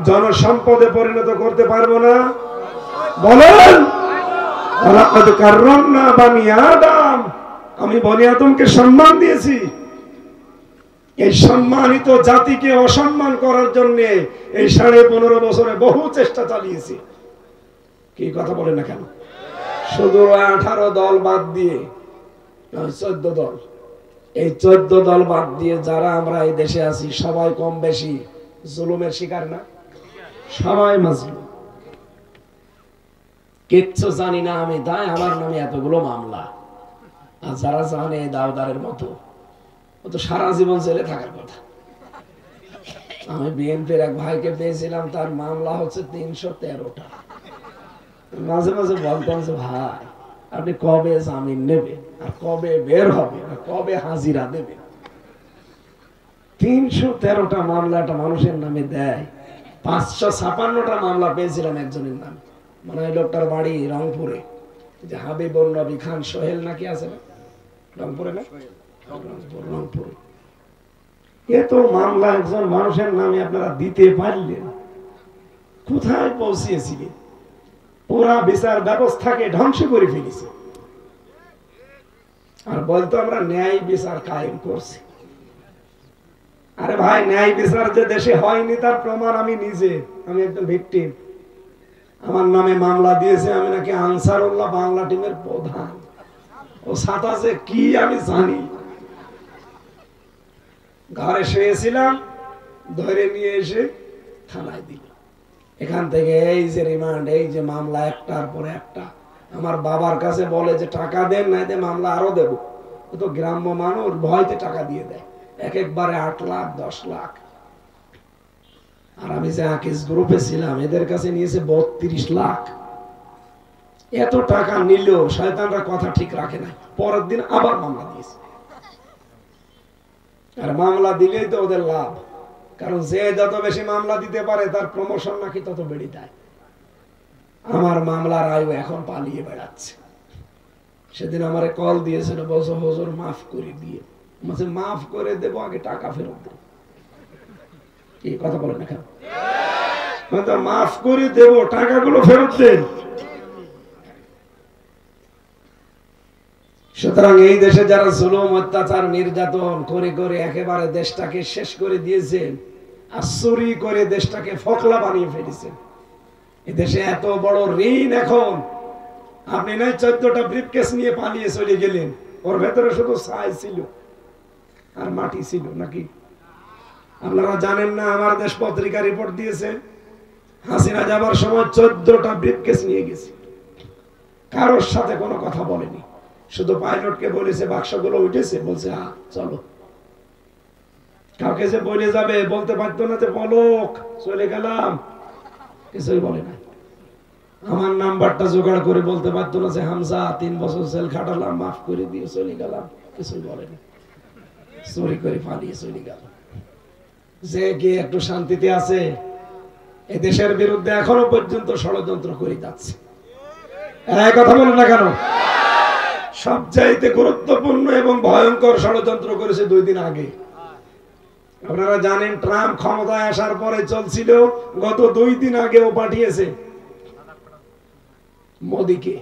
জনসম্পদে পরিণত করতে পারবো না? বলেন। আমি বনি আদমকে সম্মান দিয়েছি। এই সম্মানিত জাতিকে অসম্মান করার জন্য এই 15.5 বছরে বহু চেষ্টা চালিয়েছি। কি কথা বলেন না কেন? শুধু 18 দল বাদ দিয়ে 14 দল, এই 14 দল বাদ দিয়ে যারা আমরা এই দেশে আছি সবাই কম বেশি জুলুমের শিকার না? সবাই মাজলুম। কিচ্ছু জানি না আমি, তাই আমার নামে এতগুলো মামলা। আর যারা জানে দাউদারের মতো, ও তো সারা জীবন জেলে থাকার কথা। আমি বিএনপির এক ভাইকে পেয়েছিলাম, তার মামলা হচ্ছে 313টা। মাঝে মাঝে বলতাম যে ভাই আপনি কবে জামিন নেবেন, আর কবে বের হবে, আর কবে হাজিরা দেবেন? 313টা মামলা একটা মানুষের নামে দেয়। 556টা মামলা পেয়েছিলাম একজনের নামে। মানে ওই লোকটার বাড়ি রংপুরে, যে হাবিবুর নবী খান সোহেল নাকি আছে না, রংপুরে না? রংপুরে। এত মামলা একজন মানুষের নামে আপনারা দিতে পারলেন, কোথায় পৌঁছিয়েছিলেন? পুরা বিচার ব্যবস্থাকে ধ্বংস করে ফেলেছে। আর বলতো আমরা ন্যায় বিচার কায়েম করছি। আরে ভাই, ন্যায় বিচার যে দেশে হয়নি তার প্রমাণ আমি নিজে। আমি একদম ভিকটিম। আমার নামে মামলা দিয়েছে, আমি নাকি আনসারুল্লাহ বাংলা টিমের প্রধান। ও সাতাশে কি আমি জানি। ঘরে শুয়েছিলাম, ধরে নিয়ে এসে থানায় দিল। এখান থেকে এই যে রিমান্ড, এই যে মামলা একটার পরে একটা। আমার বাবার কাছে বলে যে টাকা দেন, না দে মামলা আরো দেব। ও তো গ্রাম্য মানুষ, ভয়তে টাকা দিয়ে দেয়। একবারে 8 লাখ 10 লাখ। আর আমি যে আকিস গ্রুপে ছিলাম, এদের কাছে নিয়েছে 32 লাখ। এত টাকা নিলেও শয়তানরা কথা ঠিক রাখে না, পরের দিন আবার মামলা দিয়েছে। আর মামলা দিলেই তো ওদের লাভ, কারণ যে যত বেশি মামলা দিতে পারে তার প্রমোশন নাকি তত বেড়ে যায়। আমার মামলার আয়ু এখন পালিয়ে বেড়াচ্ছে। সেদিন আমারে কল দিয়েছিল, বলছো হুজুর মাফ করে দিয়ে। মাফ করে দেবো, আগে টাকা ফেরত দেব। কি কথা বলেন না কেন? মাফ করে দেব, টাকাগুলো ফেরত দেন। সুতরাং এই দেশে যারা জুলুম, অত্যাচার, নির্যাতন করে করে একেবারে দেশটাকে শেষ করে দিয়েছেন, আর চুরি করে দেশটাকে ফকলা বানিয়ে ফেলেছেন। এই দেশে এত বড় ঋণ এখন। আপনি নাই 14টা ব্রিফকেস নিয়ে পালিয়ে চলে গেলেন, ওর ভেতরে শুধু ছাই ছিল আর মাটি ছিল নাকি? আপনারা জানেন না, আমার দেশ পত্রিকা রিপোর্ট দিয়েছে, হাসিনা যাবার সময় 14টা ব্রিফকেস নিয়ে গেছে। কারোর সাথে কোনো কথা বলেনি, শুধু পাইলটকে বলেছে বাক্সগুলো উঠেছে, বলছে হ্যাঁ চলো। কাউকে যে বলে যাবে বলতে পারতো না যে পলক চলে গেলাম, কিছুই বলে না। আমার নাম্বারটা জোগাড় করে বলতে পারতো না যে হামজা 3 বছর জেল খাটালাম, মাফ করে দিয়ে চলে গেলাম, কিছুই বলেনি। চুরি করে পালিয়ে চলে গেল। যে কি একটু শান্তিতে আছে? এই দেশের বিরুদ্ধে এখনো পর্যন্ত ষড়যন্ত্র করে যাচ্ছে। এই কথা বলেন না কেন? সবচাইতে গুরুত্বপূর্ণ এবং ভয়ঙ্কর ষড়যন্ত্র করেছে 2 দিন আগে। আপনারা জানেন, ট্রাম্প ক্ষমতায় আসার পরে চলছিল, গত 2 দিন আগেও পাঠিয়েছে মোদিকে।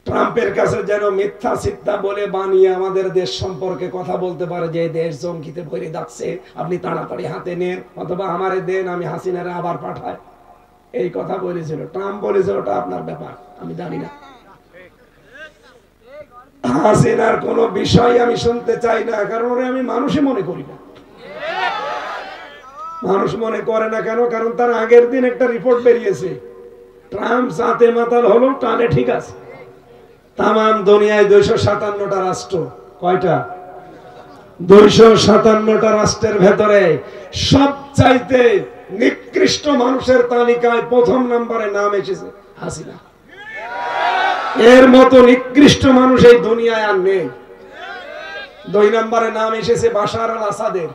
ট্রাম্পের কাছে যেন মিথ্যা চিত্তা বলে বানিয়ে আমাদের দেশ সম্পর্কে কথা বলতে পারে যে দেশ জঙ্গিতে ভরে যাচ্ছে, আপনি তাড়াতাড়ি হাতে নেন অথবা আমারে দেন, আমি হাসিনারে আবার পাঠাই। এই কথা বলেছিল ট্রাম্প, বলেছিল ওটা আপনার ব্যাপার, আমি জানি না। হাসিনার কোন বিষয় আমি শুনতে চাই না, কারণ ওরে আমি মানুষই মনে করি না। মানুষ মনে করে না কেন? কারণ তার আগের দিন একটা রিপোর্ট বেরিয়েছে, ট্রাম্প জাতে মাতাল হলো, টানে ঠিক আছে। তাম দুনিয়ায় 257টা রাষ্ট্র, কয়টা? 257টা রাষ্ট্রের ভেতরে সবচাইতে নিকৃষ্ট মানুষের তালিকায় প্রথম নম্বরে নাম এসেছে হাসিনা। এর মতো নিকৃষ্ট মানুষ এই দুনিয়ায় আর নেই। 2 নম্বরে নাম এসেছে বাশার আল আসাদের।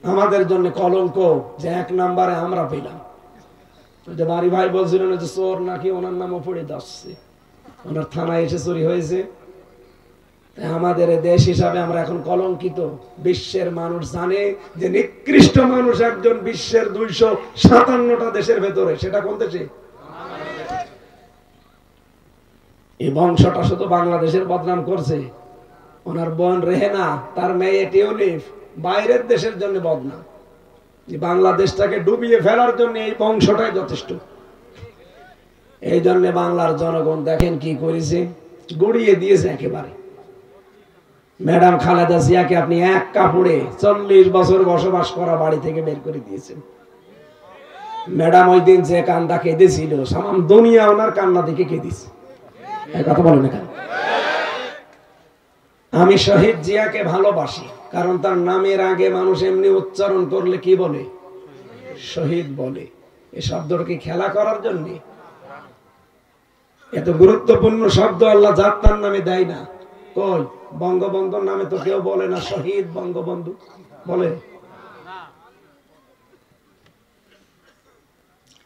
আমাদের জন্য কলঙ্ক যে 1 নম্বরে আমরা পেলাম। যে বাড়ি ভাই বলছিলেন যে চোর নাকি ওনার নামও পড়ে যাচ্ছে, ওনার থানায় এসে চুরি হয়েছে। আমাদের দেশ হিসাবে আমরা এখন কলঙ্কিত। বিশ্বের মানুষ জানে যে নিকৃষ্ট মানুষ একজন বিশ্বের 257টা দেশের ভেতরে, সেটা কোন দেশে? এই বংশটা শুধু বাংলাদেশের বদনাম করছে। ওনার বোন রেহেনা, তার মেয়ে টিউলিপ, বাইরের দেশের জন্য বদনাম। বাংলাদেশটাকে ডুবিয়ে ফেলার জন্য এই বংশটাই যথেষ্ট। এই জন্য বাংলার জনগণ দেখেন কি করেছে, গড়িয়ে দিয়েছে একেবারে। ম্যাডাম খালেদা জিয়াকে আপনি এক কাপড়ে 40 বছর বসবাস করা বাড়ি থেকে বের করে দিয়েছেন। ম্যাডাম ওই দিন যে কান্দা কেঁদেছিল, সামাম দুনিয়া ওনার কান্না দেখে কেঁদেছে। কথা বলেন না কেন? আমি শহীদ জিয়াকে ভালোবাসি, কারণ তার নামের আগে মানুষ এমনি উচ্চারণ করলে কি বলে? শহীদ বলে। এই শব্দটাকে খেলা করার জন্য এত গুরুত্বপূর্ণ শব্দ আল্লাহ জাত তার নামে দেয় না। কই বঙ্গবন্ধুর নামে তো কেউ বলে না শহীদ বঙ্গবন্ধু বলে।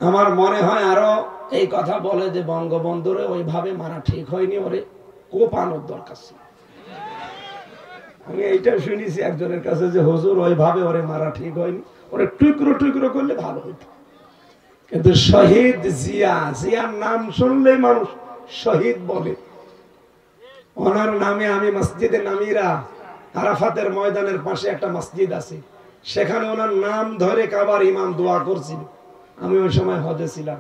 আমার মনে হয় আরো এই কথা বলে যে বঙ্গবন্ধুরে ওইভাবে মারা ঠিক হয়নি, ওরে কোপানোর দরকার ছিল। আমি এইটা শুনেছি একজনের কাছে যে হুজুর ওইভাবে ওরে মারা ঠিক হয়নি, ওরে টুকরো টুকরো করলে ভালো হইতো। কিন্তু শহীদ জিয়া, জিয়ার নাম শুনলেই মানুষ শহীদ বলে। ওনার নামে আমি মসজিদে নামিরা, আরাফাতের ময়দানের পাশে একটা মসজিদ আছে, সেখানে ওনার নাম ধরে কাবার ইমাম দোয়া করছিল। আমি ওই সময় হজে ছিলাম।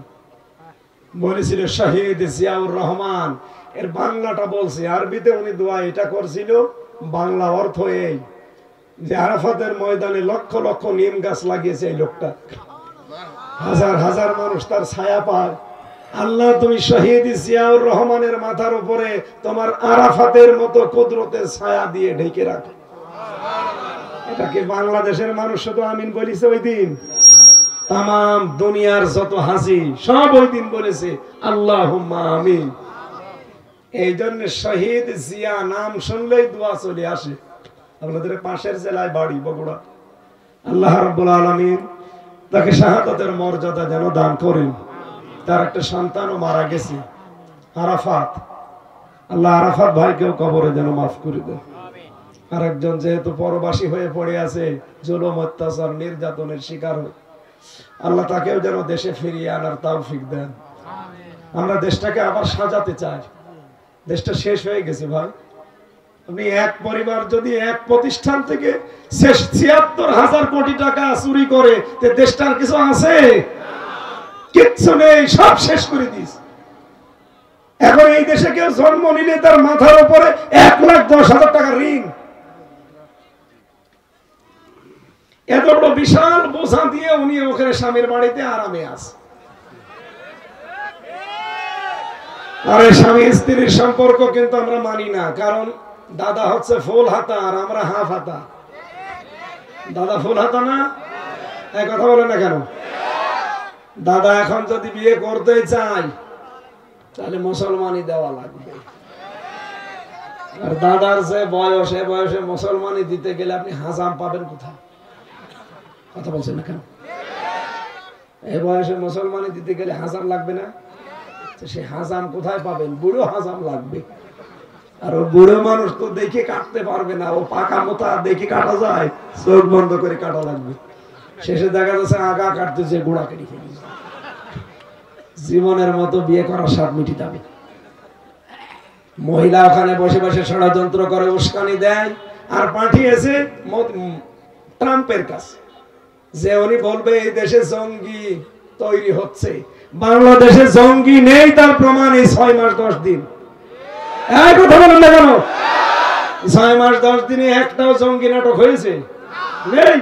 বলেছিল শহীদ জিয়াউর রহমান, এর বাংলাটা বলছে, আরবিতে উনি দোয়া এটা করছিল। বাংলা অর্থ এই যে আরাফাতের ময়দানে লক্ষ লক্ষ নিম গাছ লাগিয়েছে এই লোকটা, হাজার হাজার মানুষ তার ছায়া পায়। আল্লাহ তুমি শহীদ জিয়াউর রহমানের মাথার উপরে তোমার আরাফাতের মতো কুদরতের ছায়া দিয়ে ঢেকে রাখো। এটাকে বাংলাদেশের মানুষ শুধু আমিন বলেছে ওই দিন? তাম দুনিয়ার যত হাসি সব ওই দিন বলেছে আল্লাহুম্মা আমিন। এই জন্য শহীদ জিয়া নাম শুনলেই দোয়া চলে আসে। আপনাদের পাশের জেলায় বাড়ি বগুড়া। আল্লাহ রাব্বুল আলামিন তাকে শাহাদাতের মর্যাদা যেন দান করেন। তার একটা সন্তানও মারা গেছে, আরাফাত। আল্লাহ আরাফাত ভাইকেও কবরে যেন মাফ করে দেন। আর একজন যেহেতু পরবাসী হয়ে পড়ে আছে, জুলুম অত্যাচার নির্যাতনের শিকার হয়ে, আল্লাহ তাকেও যেন দেশে ফিরিয়ে আনার তৌফিক দেন। আমরা দেশটাকে আবার সাজাতে চাই। দেশটা শেষ হয়ে গেছে ভাই। আপনি এক পরিবার যদি এক প্রতিষ্ঠান থেকে ৭৬,০০০ কোটি টাকা চুরি করে, দেশটার কিছু আছে? কিচ্ছু নেই, সব শেষ করে দিস। এখন এই দেশে কেউ জন্ম নিলে তার মাথার উপরে ১,১০,০০০ টাকা ঋণ। এত বড় বিশাল বোঝা দিয়ে উনি ওখানে স্বামীর বাড়িতে আরামে আছে। আরে স্বামী স্ত্রীর সম্পর্ক কিন্তু আমরা মানি না, কারণ দাদা হচ্ছে ফুল হাতা আর আমরা হাফ হাতা। দাদা ফুল হাতা না? এক কথা বলে না কেন? দাদা এখন যদি বিয়ে করতে চাই তাহলে মুসলমানি দেওয়া লাগবে। আর দাদার যে বয়স, এ বয়সে মুসলমানি দিতে গেলে আপনি হাজাম পাবেন কোথায়? কথা বলছেন না কেন? এই বয়সে মুসলমানি দিতে গেলে হাজাম লাগবে না? সে হাজাম কোথায় পাবেন? বুড়ো হাজাম লাগবে। আর ও বুড়ো মানুষ তো দেখে কাটতে পারবে না, ও পাকা মোতা দেখে কাটা যায়, চোখ বন্ধ করে কাটা লাগবে। শেষে দেখা যাচ্ছে আগা কাটতেছে, গোড়া কেটে ফেলেছে। জীবনের মতো বিয়ে করার স্বাদ মিটি যাবে। মহিলা ওখানে বসে বসে ষড়যন্ত্র করে, উস্কানি দেয়, আর পাঠিয়েছে ট্রাম্পের কাছে যে উনি বলবে এই দেশে জঙ্গি তৈরি হচ্ছে। বাংলাদেশে জঙ্গি নেই, তার প্রমাণ এই 6 মাস 10 দিন। এই কথা বলেন না কেন? 6 মাস 10 দিনে একটাও জঙ্গি নাটক হয়েছে? নেই।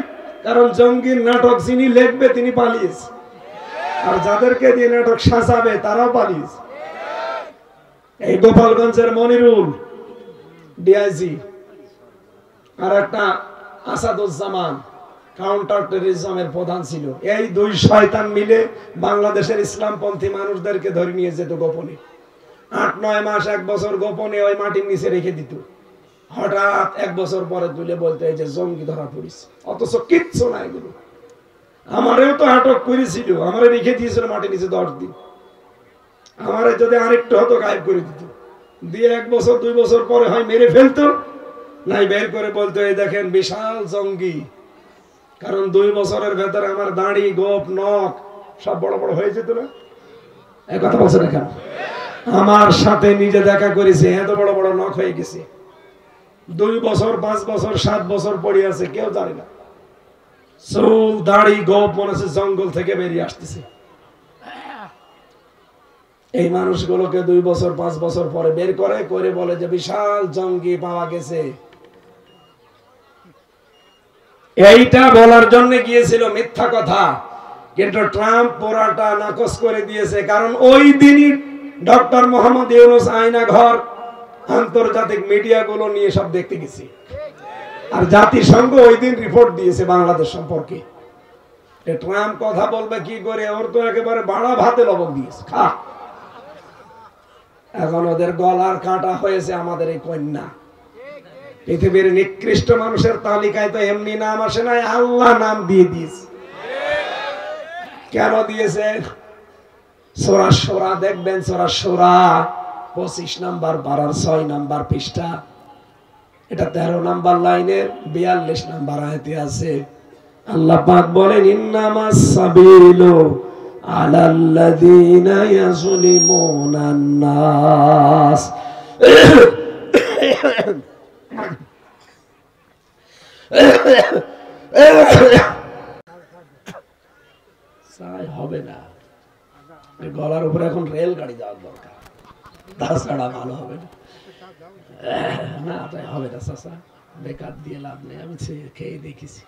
কারণ জঙ্গির নাটক যিনি লিখবে তিনি পালিয়েছে, আর যাদেরকে দিয়ে নাটক সাজাবে তারাও পালিয়েছে। এই গোপালগঞ্জের মনিরুল ডিআইজি আর একটা আসাদুজ্জামান কাউন্টার টেররিজমের প্রধান ছিল। এই 2 শয়তান মিলে বাংলাদেশের ইসলামপন্থী মানুষদেরকে ধরে নিয়ে যেত গোপনে। 8-9 মাস 1 বছর গোপনে ওই মাটির নিচে রেখে দিত। হঠাৎ 1 বছর পরে তুলে বলতে এই যে জঙ্গি ধরা পড়েছে, অথচ কিচ্ছু নাই এগুলো। আমারেও তো আটক করেছিল, আমারে রেখে দিয়েছিল মাটির নিচে 10 দিন। আমারে যদি আরেকটু হতো গায়েব করে দিত, দিয়ে 1 বছর 2 বছর পরে হয় মেরে ফেলতো, নাই বের করে বলতো এই দেখেন বিশাল জঙ্গি। কারণ 2 বছরের ভেতরে আমার দাড়ি, গোপ, নখ সব বড় বড় হয়ে যেত না? এই কথা বলছে না কেন? আমার সাথে নিজে দেখা করেছে, এত বড় বড় নখ হয়ে গেছে। 2 বছর 5 বছর 7 বছর পড়ে আছে, কেউ জানে না। চুল, দাড়ি, গোপ মনে হচ্ছে জঙ্গল থেকে বেরিয়ে আসতেছে। এই মানুষগুলোকে 2 বছর 5 বছর পরে বের করে বলে যে বিশাল জঙ্গি পাওয়া গেছে। এইটা বলার জন্য গিয়েছিল, মিথ্যা কথা। কিন্তু ট্রাম্প পুরাটা নাকচ করে দিয়েছে। কারণ ওই দিনই ডক্টর মোহাম্মদ ইউনূস আয়না ঘর আন্তর্জাতিক মিডিয়াগুলো নিয়ে সব দেখতে গেছি, আর জাতিসংঘ ওই দিন রিপোর্ট দিয়েছে বাংলাদেশ সম্পর্কে। ট্রাম্প কথা বলবে কি করে? ওর তো একেবারে বাড়া ভাতে লবণ দিয়েছে, খা। এখন ওদের গলার কাটা হয়েছে আমাদের এই কন্যা। পৃথিবীর নিকৃষ্ট মানুষের তালিকায় তো এমনি নাম আসে নাই, আল্লাহ নাম দিয়ে দিয়েছে। কেন দিয়েছে? সূরা শূরা দেখবেন, সূরা শূরা 25 নাম্বার পারার 6 নাম্বার পৃষ্ঠা, এটা 13 নাম্বার লাইনের 42 নাম্বার আয়াতে আছে। আল্লাহ পাক বলেন ইন্নামাস সাবিলু আলাল্লাযীনা ইয়াযলিমুনান নাস। হবে না, গলার উপরে এখন রেল গাড়ি যাওয়ার দরকার, তাছাড়া ভালো হবে না। না তাই হবে না চাচা, বেকার দিয়ে লাভ নেই। আমি খেয়ে দেখেছি,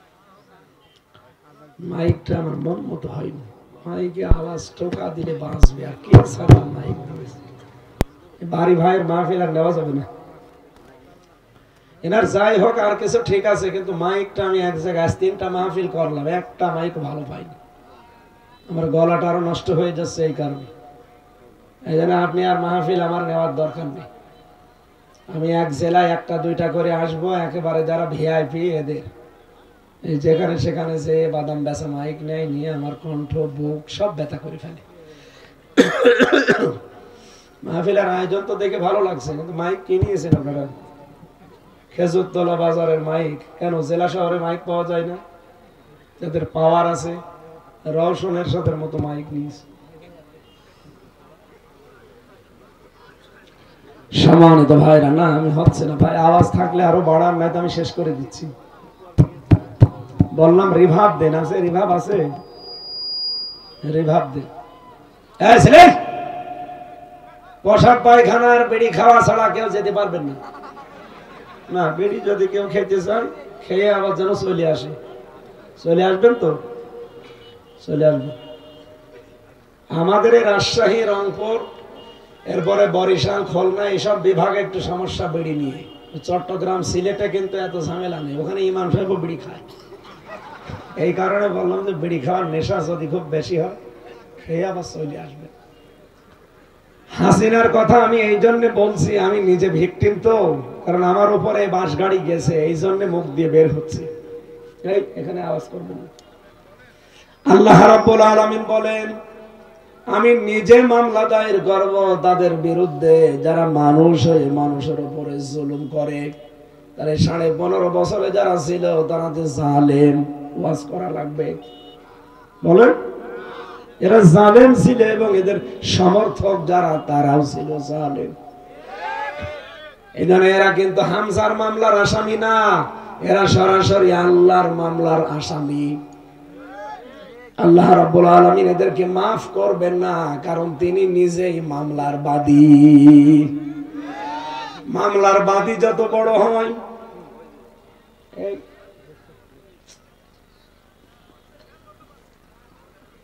মাইকটা আমার মন মতো হয়নি। মাইকে আওয়াজ টোকা দিলে বাঁচবে, আর কে ছাড়া মাইক দিয়েছে। বাড়ি ভাইয়ের মাহফিল আর নেওয়া যাবে না। এনার যাই হোক আর কিছু ঠিক আছে, কিন্তু মাইকটা আমি এক জায়গায় 3টা মাহফিল করলাম, একটা মাইক ভালো পাইনি। আমার গলাটা আরো নষ্ট হয়ে যাচ্ছে এই কারণে। এই জন্য আপনি আর মাহফিল আমার নেওয়ার দরকার নেই। আমি এক জেলায় 1টা 2টা করে আসবো, একেবারে যারা ভিআইপি এদের এই যেখানে সেখানে যে বাদাম বেচা মাইক নেয়, নিয়ে আমার কণ্ঠ, বুক সব ব্যথা করে ফেলে। মাহফিলের আয়োজন তো দেখে ভালো লাগছে, কিন্তু মাইক কি নিয়েছেন আপনারা? খেজুরতলা বাজারের মাইক। কেন জেলা শহরে মাইক পাওয়া যায় না? যাদের পাওয়ার আছে রওশনের সাথে মতো মাইক নিয়েছে। সম্মানিত ভাইরা, না আমি হচ্ছে না ভাই, আওয়াজ থাকলে আরো বাড়ান, নাই তো আমি শেষ করে দিচ্ছি। বললাম রিভাব দেন, আছে রিভাব আছে, রিভাব দেন। পোশাক পায়খানার বিড়ি খাওয়া ছাড়া কেউ যেতে পারবেন না। না, বিড়ি যদি কেউ খেতে চান, খেয়ে আবার যেন চলে আসে। চলে আসবেন তো? চলে আসবেন। আমাদের এই রাজশাহী, রংপুর, এরপরে বরিশাল, খুলনা এইসব বিভাগে একটু সমস্যা বিড়ি নিয়ে। চট্টগ্রাম, সিলেটে কিন্তু এত ঝামেলা নেই, ওখানে ইমাম সাহেব বিড়ি খায়। এই কারণে বললাম যে বিড়ি খাওয়ার নেশা যদি খুব বেশি হয়, খেয়ে আবার চলে আসবে। হাসিনার কথা আমি এই জন্য বলছি, আমি নিজে ভিকটিম তো, কারণ আমার উপরে বাস গাড়ি গেছে, এই জন্য মুখ দিয়ে বের হচ্ছে। এখানে আওয়াজ করবেন না। আল্লাহ রাব্বুল আলামিন বলেন, আমি নিজে মামলা দায়ের করব তাদের বিরুদ্ধে যারা মানুষ হয়ে মানুষের উপরে জুলুম করে। তারা 15.5 বছরে যারা ছিল তারা যে জালেম, ওয়াজ করা লাগবে। বলেন, এরা জালেম ছিল এবং এদের সমর্থক যারা তারাও ছিল জালেম। এই জন্য এরা কিন্তু হামজার মামলার আসামি না, এরা সরাসরি আল্লাহর মামলার আসামি। আল্লাহ রাব্বুল আলামিন এদেরকে মাফ করবেন না, কারণ তিনি নিজেই মামলার বাদী। মামলার বাদী যত বড় হয়,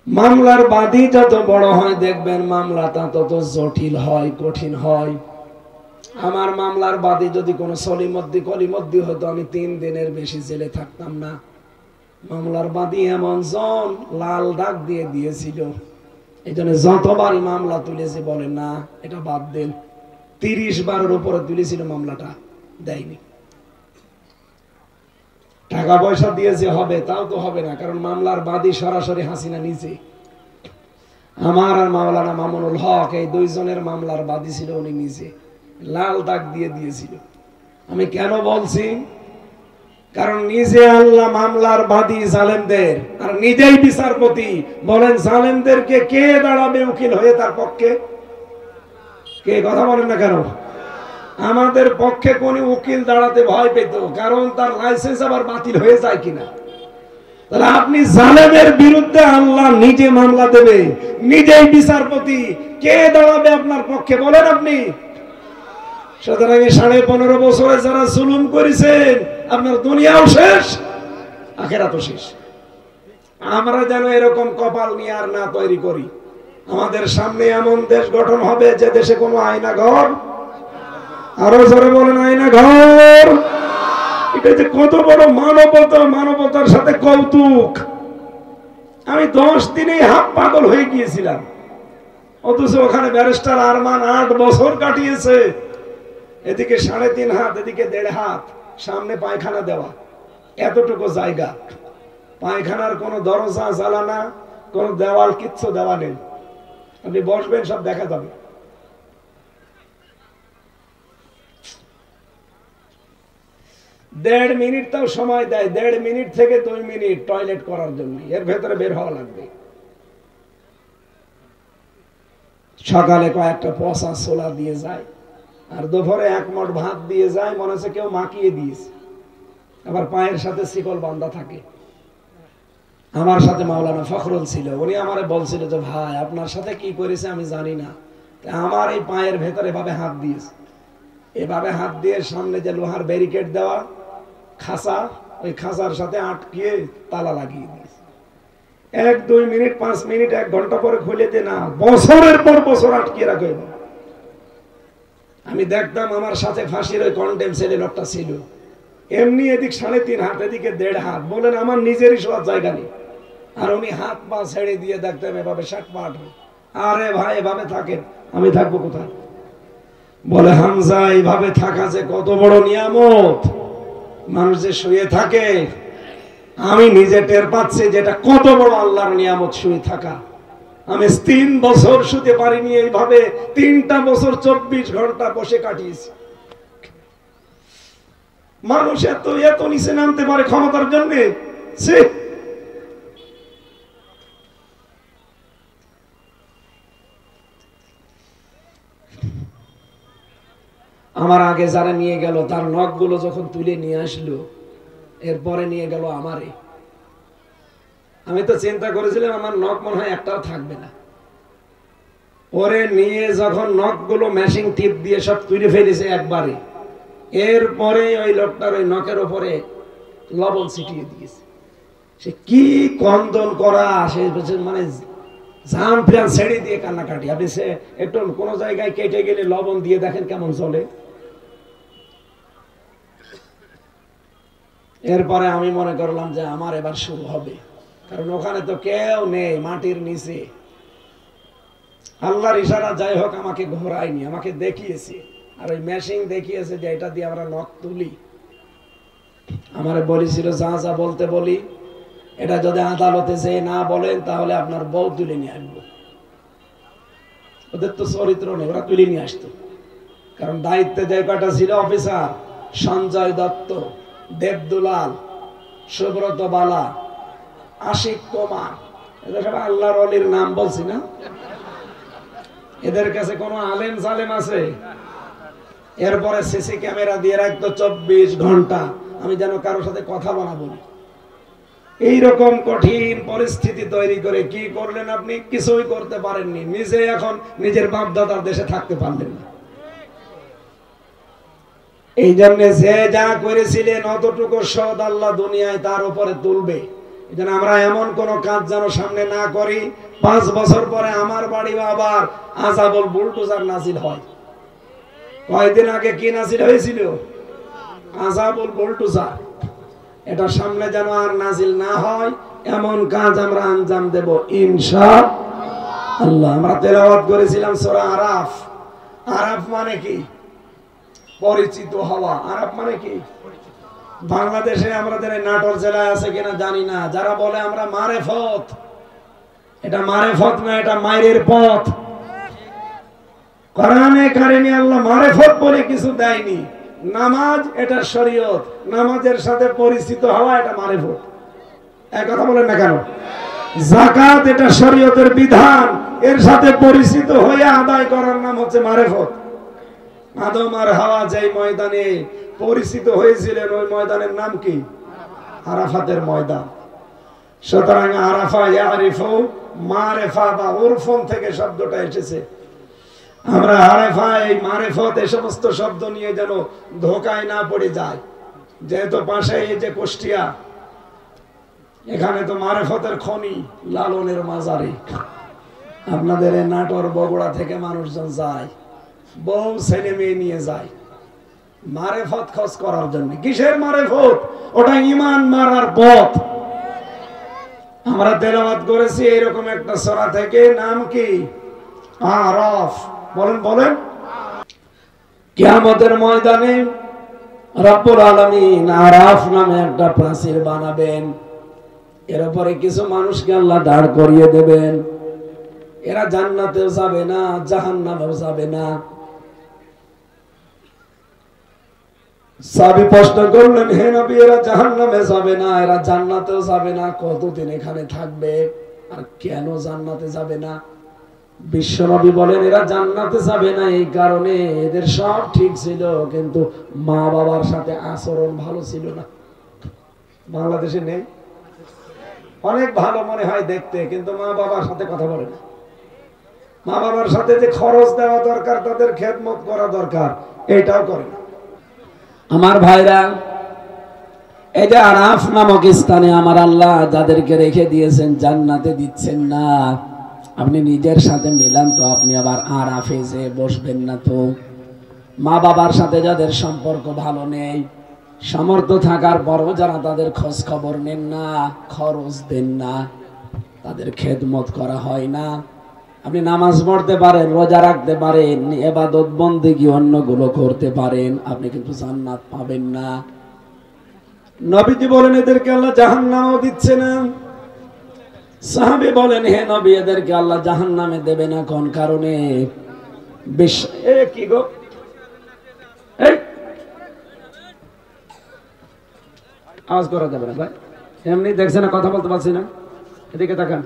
মামলার বাদী যত বড় হয় দেখবেন মামলাটা তত জটিল হয়, কঠিন হয়। আমার মামলার বাদী যদি কোনো সলিমদ্দি কলিমদ্দি হতো, আমি 3 দিনের বেশি জেলে থাকতাম না। মামলার বাদী এমন জন লাল দাগ দিয়ে দিয়েছিল, এই জন্য যতবারই মামলা তুলেছে বলে না এটা বাদ দেন। 30 বারের উপরে তুলেছিল, মামলাটা দেয়নি। টাকা পয়সা দিয়েছে হবে, তাও তো হবে না, কারণ মামলার বাদী সরাসরি হাসিনা নিজে। আমার আর মাওলানা মামুনুল হক এই 2 জনের মামলার বাদী ছিল উনি নিজে, লাল দাগ দিয়ে দিয়েছিল। আমি কেন বলছি, কারণ নিজে আল্লাহ মামলার বাদী জালেমদের, আর নিজেই বিচারপতি। বলেন জালেমদেরকে কে দাঁড়াবে উকিল হয়ে তার পক্ষে? কে কথা বলেন না কেন? আমাদের পক্ষে কোন উকিল দাঁড়াতে ভয় পেত, কারণ তার লাইসেন্স আবার বাতিল হয়ে যায় কিনা। তাহলে আপনি জালেমের বিরুদ্ধে আল্লাহ নিজে মামলা দেবে, নিজেই বিচারপতি, কে দাঁড়াবে আপনার পক্ষে বলেন আপনি? সুতরাং 15.5 বছরে যারা জুলুম করেছেন, আপনার দুনিয়াও শেষ, আখিরাতও শেষ। আমরা যেন এরকম কপাল নিয়ে আর না তৈরি করি। আমাদের সামনে এমন দেশ গঠন হবে যে দেশে কোনো আয়না ঘর, আরো জোরে বলেন আয়না ঘর। এটা যে কত বড় মানবতা, মানবতার সাথে কৌতুক। আমি 10 দিনেই হাফ পাগল হয়ে গিয়েছিলাম, অথচ ওখানে ব্যারিস্টার আরমান 8 বছর কাটিয়েছে। এদিকে 3.5 হাত, এদিকে 1.5 হাত, সামনে পায়খানা দেওয়া, এতটুকু জায়গা। পায়খানার কোনো দরজা জ্বালানা, কোনো দেওয়াল, কিচ্ছু দেওয়া নেই। আপনি বসবেন, সব দেখা যাবে। দেড় মিনিট তাও সময় দেয়, 1.5 মিনিট থেকে 2 মিনিট টয়লেট করার জন্য, এর ভেতরে বের হওয়া লাগবে। সকালে কয়েকটা পচা ছোলা দিয়ে যায়, আর দুপুরে 1 মুঠ ভাত দিয়ে যায়, মনে হচ্ছে কেউ মাখিয়ে দিয়েছে। আবার পায়ের সাথে শিকল বাঁধা থাকে। আমার সাথে মাওলানা ফখরুল ছিল, উনি আমারে বলছিল যে ভাই আপনার সাথে কি করেছে আমি জানি না, আমার এই পায়ের ভেতরে এভাবে হাত দিয়েছে, এভাবে হাত দিয়ে সামনে যে লোহার ব্যারিকেড দেওয়া খাঁচা, ওই খাঁচার সাথে আটকিয়ে তালা লাগিয়ে দিয়েছে। 1-2 মিনিট, 5 মিনিট, 1 ঘন্টা পরে খুলে দিয়ে না, বছরের পর বছর আটকিয়ে রাখে। আমি দেখতাম আমার সাথে ফাঁসির ওই কন্ডেম ছেলে লোকটা ছিল, এমনি এদিক 3.5 হাত, এদিকে 1.5 হাত, বলেন আমার নিজেরই শোয়ার জায়গা নেই। আর উনি হাত পা ছেড়ে দিয়ে দেখতাম এভাবে 60 পা। আরে ভাই এভাবে থাকেন, আমি থাকবো কোথায়? বলে হামজা এইভাবে থাকা যে কত বড় নিয়ামত। মানুষ যে শুয়ে থাকে, আমি নিজে টের পাচ্ছি যেটা কত বড় আল্লাহর নিয়ামত শুয়ে থাকা। আমি 3 বছর শুতে পারিনি এইভাবে, 3টা বছর 24 ঘন্টা বসে কাটিয়েছি। মানুষ এত নিচে নামতে পারে ক্ষমতার জন্য। আমার আগে যারা নিয়ে গেল, তার নখগুলো যখন তুলে নিয়ে আসলো, এরপরে নিয়ে গেল আমারে। আমি তো চিন্তা করেছিলাম আমার নখ মনে হয় একটাও থাকবে না। ওরে নিয়ে যখন নখগুলো মেশিং টিপ দিয়ে সব তুলে ফেলেছে একবারে, এরপরে ওই লোকটার ওই নখের উপরে লবণ ছিটিয়ে দিয়েছে। সে কি কন্দন করা, সে মানে জাম প্রাণ ছেড়ে দিয়ে কান্নাকাটি। আপনি সে একটু কোনো জায়গায় কেটে গেলে লবণ দিয়ে দেখেন কেমন চলে। এরপরে আমি মনে করলাম যে আমার এবার শুরু হবে, কারণ ওখানে তো কেউ নেই, মাটির নিচে। আল্লাহর ইশারা যাই হোক আমাকে ঘোরায়নি, আমাকে দেখিয়েছে। আর ওই মেশিন দেখিয়েছে যে এটা দিয়ে আমরা নখ তুলি। আমারে বলেছিল যা যা বলতে বলি, এটা যদি আদালতে যে না বলেন তাহলে আপনার বউ তুলে নিয়ে আসবো। ওদের তো চরিত্র নেই, ওরা তুলে নিয়ে আসতো। কারণ দায়িত্বে যে কয়টা ছিল অফিসার, সঞ্জয় দত্ত, দেবদুলাল, সুব্রত বালা, আশিক কুমার, এদের সব আল্লাহর ওলির নাম বলছি না? এদের কাছে কোনো আলেম সালেম আছে? এরপরে সিসি ক্যামেরা দিয়ে রাখতো 24 ঘন্টা, আমি যেন কারোর সাথে কথা বলাবো না। এইরকম কঠিন পরিস্থিতি তৈরি করে কি করলেন আপনি? কিছুই করতে পারেননি। নিজে এখন নিজের বাপ দাদার দেশে থাকতে পারলেন না। এই জন্য যে যা করেছিলেন অতটুকু শোধ আল্লাহ দুনিয়ায় তার উপরে তুলবে। এই জন্য আমরা এমন কোন কাজ যেন সামনে না করি 5 বছর পরে আমার বাড়ি আবার আযাবুল বুলডোজার নাজিল হয়। কয়েকদিন আগে কি নাজিল হয়েছিল? আযাবুল বুলডোজার। এটা সামনে যেন আর নাজিল না হয় এমন কাজ আমরা আঞ্জাম দেব ইনশাআল্লাহ। আমরা তেলাওয়াত করেছিলাম সূরা আরাফ। আরাফ মানে কি? পরিচিত হওয়া। আরাফ মানে কি? বাংলাদেশে আমাদের নাটোর জেলায় আছে কিনা জানি না, যারা বলে আমরা মারেফত, এটা মারেফত না, এটা মায়ের পথ। কোরআনে কারিমে আল্লাহ মারেফত বলে কিছু দেয়নি। নামাজ এটা শরীয়ত, নামাজের সাথে পরিচিত হওয়া এটা মারেফত। এক কথা বলেন না কেন? যাকাত এটা শরীয়তের বিধান, এর সাথে পরিচিত হয়ে আদায় করার নাম হচ্ছে মারেফত। আদম আর হাওয়া যেই ময়দানে পরিচিত হয়েছিলেন ওই ময়দানের নাম কি? আরাফাতের ময়দান। সুতরাং আরাফা ইয়ারিফু মারেফা বা উরফন থেকে শব্দটা এসেছে। আমরা আরাফা এই মারেফত এই সমস্ত শব্দ নিয়ে যেন ধোকায় না পড়ে যায়। যেহেতু পাশে এই যে কুষ্টিয়া, এখানে তো মারেফতের খনি, লালনের মাজারে। আপনাদের এই নাটোর বগুড়া থেকে মানুষজন যায়, বহু ছেলে মেয়ে নিয়ে যায় মারেফত খোঁজ করার জন্য। কিসের মারেফত? ওটা ঈমান মারার পথ। আমরা তেলাওয়াত করেছি এরকম একটা সূরা থেকে, নাম কি? আরাফ। বলেন বলেন। কিয়ামতের ময়দানে রব্বুল আলামিন আরাফ নামে একটা প্রাচীর বানাবেন। এর উপরে কিছু মানুষকে আল্লাহ দাঁড় করিয়ে দেবেন। এরা জান্নাতেও যাবে না, জাহান্নামেও যাবে না। সাহাবী প্রশ্ন করলেন, হে নবী, এরা জাহান্নামে যাবে না, এরা জান্নাতেও যাবে না, কতদিন এখানে থাকবে আর কেন জান্নাতে যাবে না? বিশ্বনবী বলেন, এরা জান্নাতে যাবে না এই কারণে এদের সব ঠিক ছিল, কিন্তু মা বাবার সাথে আচরণ ভালো ছিল না। বাংলাদেশে নেই? অনেক ভালো মনে হয় দেখতে, কিন্তু মা বাবার সাথে কথা বলে না। মা বাবার সাথে যে খরচ দেওয়া দরকার, তাদের খেদমত করা দরকার, এটাও করে না। আমার ভাইরা, এই যে আরাফ নামক স্থানে আমার আল্লাহ যাদেরকে রেখে দিয়েছেন জান্নাতে দিচ্ছেন না, আপনি নিজের সাথে মিলান তো। আপনি আবার আরাফে যে বসবেন না তো। মা বাবার সাথে যাদের সম্পর্ক ভালো নেই, সামর্থ্য থাকার পরও যারা তাদের খোঁজ খবর নেন না, খরচ দেন না, তাদের খেদমত করা হয় না। আপনি নামাজ পড়তে পারেন, রোজা রাখতে পারেন, ইবাদত বন্দেগী অন্যগুলো করতে পারেন, আপনি কিন্তু জান্নাত পাবেন না। নবীজি বলেন, এদেরকে আল্লাহ জাহান্নামও দিচ্ছে না। সাহাবী বলেন, হে নবী, এদেরকে আল্লাহ জাহান্নামে দেবে না কোন কারণে? কি গো, আওয়াজ করা যাবে না ভাই, এমনি দেখছে না, কথা বলতে পারছি না। এদিকে তাকান।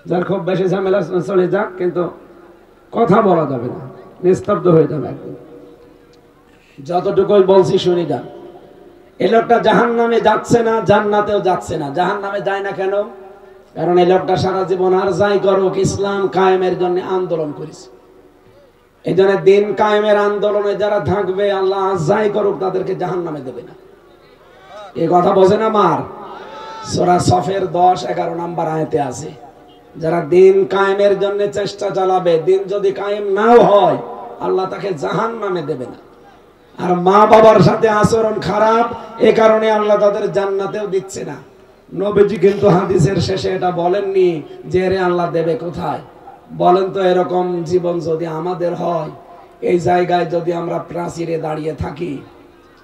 যার খুব বেশি ঝামেলা চলে যাক, কিন্তু কথা বলা যাবে না, নিস্তব্ধ হয়ে যাবে একদম। যতটুকুই বলছি শুনি যান। এই লোকটা জাহান্নামে যাচ্ছে না, জান্নাতেও যাচ্ছে না। জাহান্নামে যায় না কেন? কারণ এই লোকটা সারা জীবন আর যাই করুক ইসলাম কায়েমের জন্য আন্দোলন করেছে। এই জন্য দিন কায়েমের আন্দোলনে যারা থাকবে, আল্লাহ আর যাই করুক তাদেরকে জাহান্নামে দেবে না। এই কথা বোঝেন আমার? সূরা সফের 10-11 নম্বর আয়াতে আছে, যারা দিন কায়েমের জন্য চেষ্টা চালাবে, দিন যদি কায়েম নাও হয়, আল্লাহ তাকে জাহান্নামে দেবে না। আর মা বাবার সাথে আচরণ খারাপ, এ কারণে আল্লাহ তাদের জান্নাতেও দিচ্ছে না। নবীজি কিন্তু হাদিসের শেষে এটা বলেননি যে রে আল্লাহ দেবে কোথায়। বলেন তো, এরকম জীবন যদি আমাদের হয়, এই জায়গায় যদি আমরা প্রাচীরে দাঁড়িয়ে থাকি,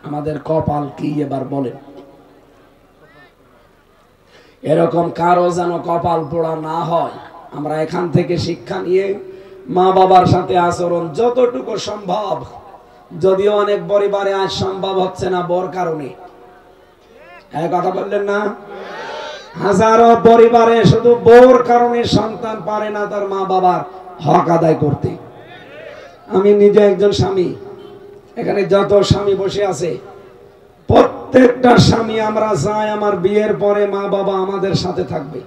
আমাদের কপাল কি এবার বলেন? এরকম কারো যেন কপাল পোড়া না হয়। আমরা এখান থেকে শিক্ষা নিয়ে মা বাবার সাথে আচরণ যতটুকু সম্ভব, যদিও অনেক পরিবারে আজ সম্ভব হচ্ছে না বর কারণে। এক কথা বললেন না? হাজারো পরিবারে শুধু বউর কারণে সন্তান পারে না তার মা বাবার হক আদায় করতে। আমি নিজে একজন স্বামী, এখানে যত স্বামী বসে আছে প্রত্যেকটা স্বামী আমরা চাই আমার বিয়ের পরে মা বাবা আমাদের সাথে থাকবে,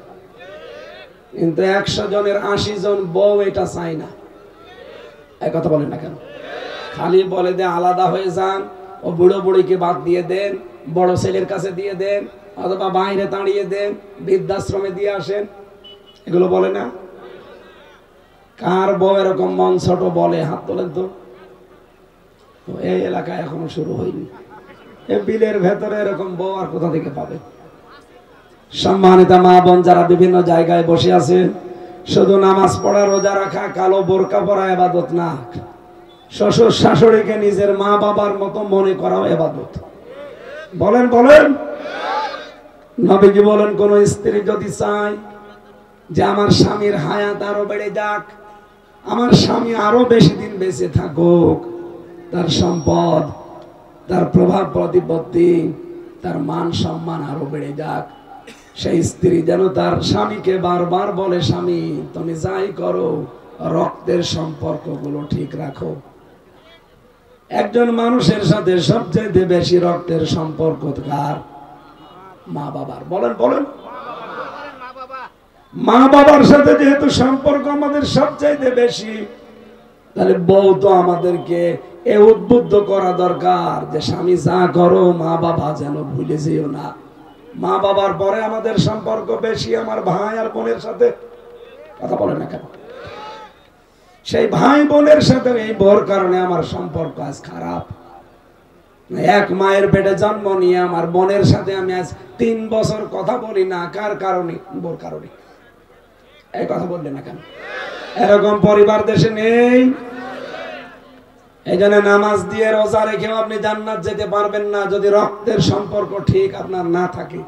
কিন্তু 100 জনের 80 জন বউ এটা চাই না। এই কথা বলেন না কেন? খালি বলে দে আলাদা হয়ে যান, ও বুড়ো বুড়িকে বাদ দিয়ে দেন, বড় ছেলের কাছে দিয়ে দেন, অথবা বাইরে দাঁড়িয়ে দেন, বৃদ্ধাশ্রমে দিয়ে আসেন, এগুলো বলে না? কার বউ এরকম মন ছোট বলে? হাত তোলেন তো। এই এলাকায় এখনো শুরু হয়নি। এই বিলের ভেতরে এরকম বউ আর কোথা থেকে পাবে? সম্মানিত মা বোন যারা বিভিন্ন জায়গায় বসে আছেন, শুধু নামাজ পড়া রোজা রাখা কালো বোরকা পরা ইবাদত না, শ্বশুর শাশুড়িকে নিজের মা বাবার মতো মনে করাও ইবাদত। বলেন বলেন। নবীজি বলেন কোন স্ত্রী যদি চায় যে আমার স্বামীর হায়াত আরো বেড়ে যাক, আমার স্বামী আরো বেশি দিন বেঁচে থাকুক, তার সম্পদ, তার প্রভাব প্রতিপত্তি, তার মান সম্মান আরো বেড়ে যাক, সেই স্ত্রী যেন তার স্বামীকে বারবার বলে, স্বামী তুমি যাই করো রক্তের সম্পর্কগুলো ঠিক রাখো। একজন মানুষের সাথে সবচেয়ে বেশি রক্তের সম্পর্ক কার? মা বাবার। বলেন বলেন। মা বাবার সাথে যেহেতু সম্পর্ক আমাদের সবচাইতে বেশি, তাহলে বউ তো আমাদেরকে এ উদ্বুদ্ধ করা দরকার যে স্বামী যা করো মা বাবা যেন ভুলে যেও না। মা বাবার পরে আমাদের সম্পর্ক বেশি আমার ভাই আর বোনের সাথে। কথা বলে না কেন? সেই ভাই বোনের সাথে এই বউর কারণে আমার সম্পর্ক আজ খারাপ। এক মায়ের পেটে জন্ম নিয়ে আমার বোনের সাথে আমি আজ 3 বছর কথা বলি না। কার কারণে? বউর কারণে। এই কথা বললে না কেন? এরকম পরিবার দেশে নেই। এই জন্য নামাজ দিয়ে রোজা রেখেও আপনি জান্নাত যেতে পারবেন না যদি রক্তের সম্পর্ক ঠিক আপনার না থাকে।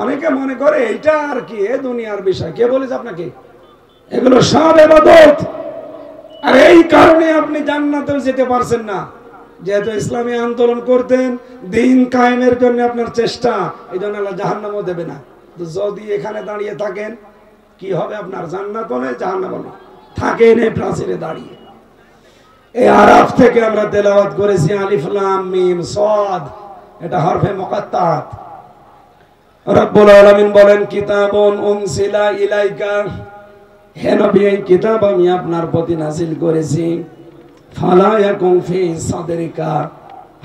অনেকে মনে করে এইটা আর কি এ দুনিয়ার বিষয়, কে বলেছে আপনাকে? এগুলো সব ইবাদত। আর এই কারণে আপনি জান্নাতেও যেতে পারছেন না, যেহেতু ইসলামী আন্দোলন করতেন, দিন কায়েমের জন্য আপনার চেষ্টা, এই জন্য আল্লাহ জাহান্নামও দেবে না। যদি এখানে দাঁড়িয়ে থাকেন কি হবে? আপনার জান্নাত নেই জাহান্নাম নেই। থাকেন এই প্রাচীরে দাঁড়িয়ে। এই আরাফ থেকে আমরা তেলাওয়াত করেছি আলিফ লাম মিম সাদ, এটা হরফে মুকাত্তাত। রব্বুল আলামিন বলেন কিতাবুন উনসিলা ইলাইকা, হে নবী এই কিতাব আমি আপনার প্রতি নাযিল করেছি, ফালা ইয়াকুন ফি সাদরিকা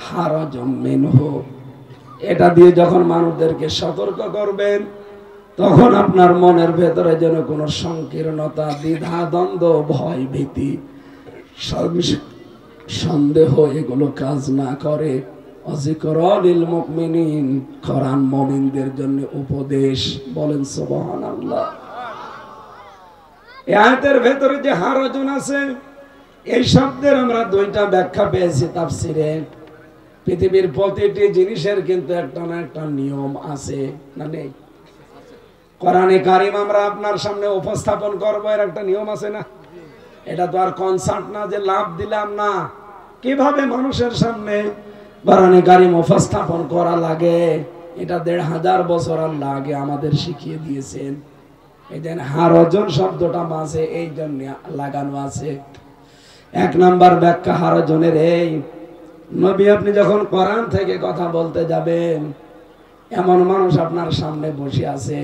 হারাজুম মিনহু, এটা দিয়ে যখন মানুষদেরকে সতর্ক করবেন তখন আপনার মনের ভেতরে যেন কোনো সংকীর্ণতা, দ্বিধা, দ্বন্দ্ব, ভয়, ভীতি, সন্দেহ এগুলো কাজ না করে। অযিকরা লিল মুমিনিন, কোরআন মুমিনদের জন্য উপদেশ। বলেন সুবহানাল্লাহ। এই আয়াতের ভেতরে যে হারাজুন আছে, এই শব্দের আমরা 2টা ব্যাখ্যা পেয়েছি তাফসিরে। পৃথিবীর প্রতিটি জিনিসের কিন্তু একটা না একটা নিয়ম আছে, না নেই? কোরআনে কারীম আমরা আপনার সামনে উপস্থাপন করব, এর একটা নিয়ম আছে না? এটা তো আর কনসার্ট না যে লাভ দিলাম না। কিভাবে মানুষের সামনে কোরআনে কারীম উপস্থাপন করা লাগে এটা 1500 বছর আল্লাহ আগে আমাদের শিখিয়ে দিয়েছেন। এই যে হারাজুন শব্দটা মাঝে এই জন্য লাগানো আছে। 1 নাম্বার ব্যাখ্যা হারাজুনের এই, নবী আপনি যখন কোরআন থেকে কথা বলতে যাবেন, এমন মানুষ আপনার সামনে বসে আছে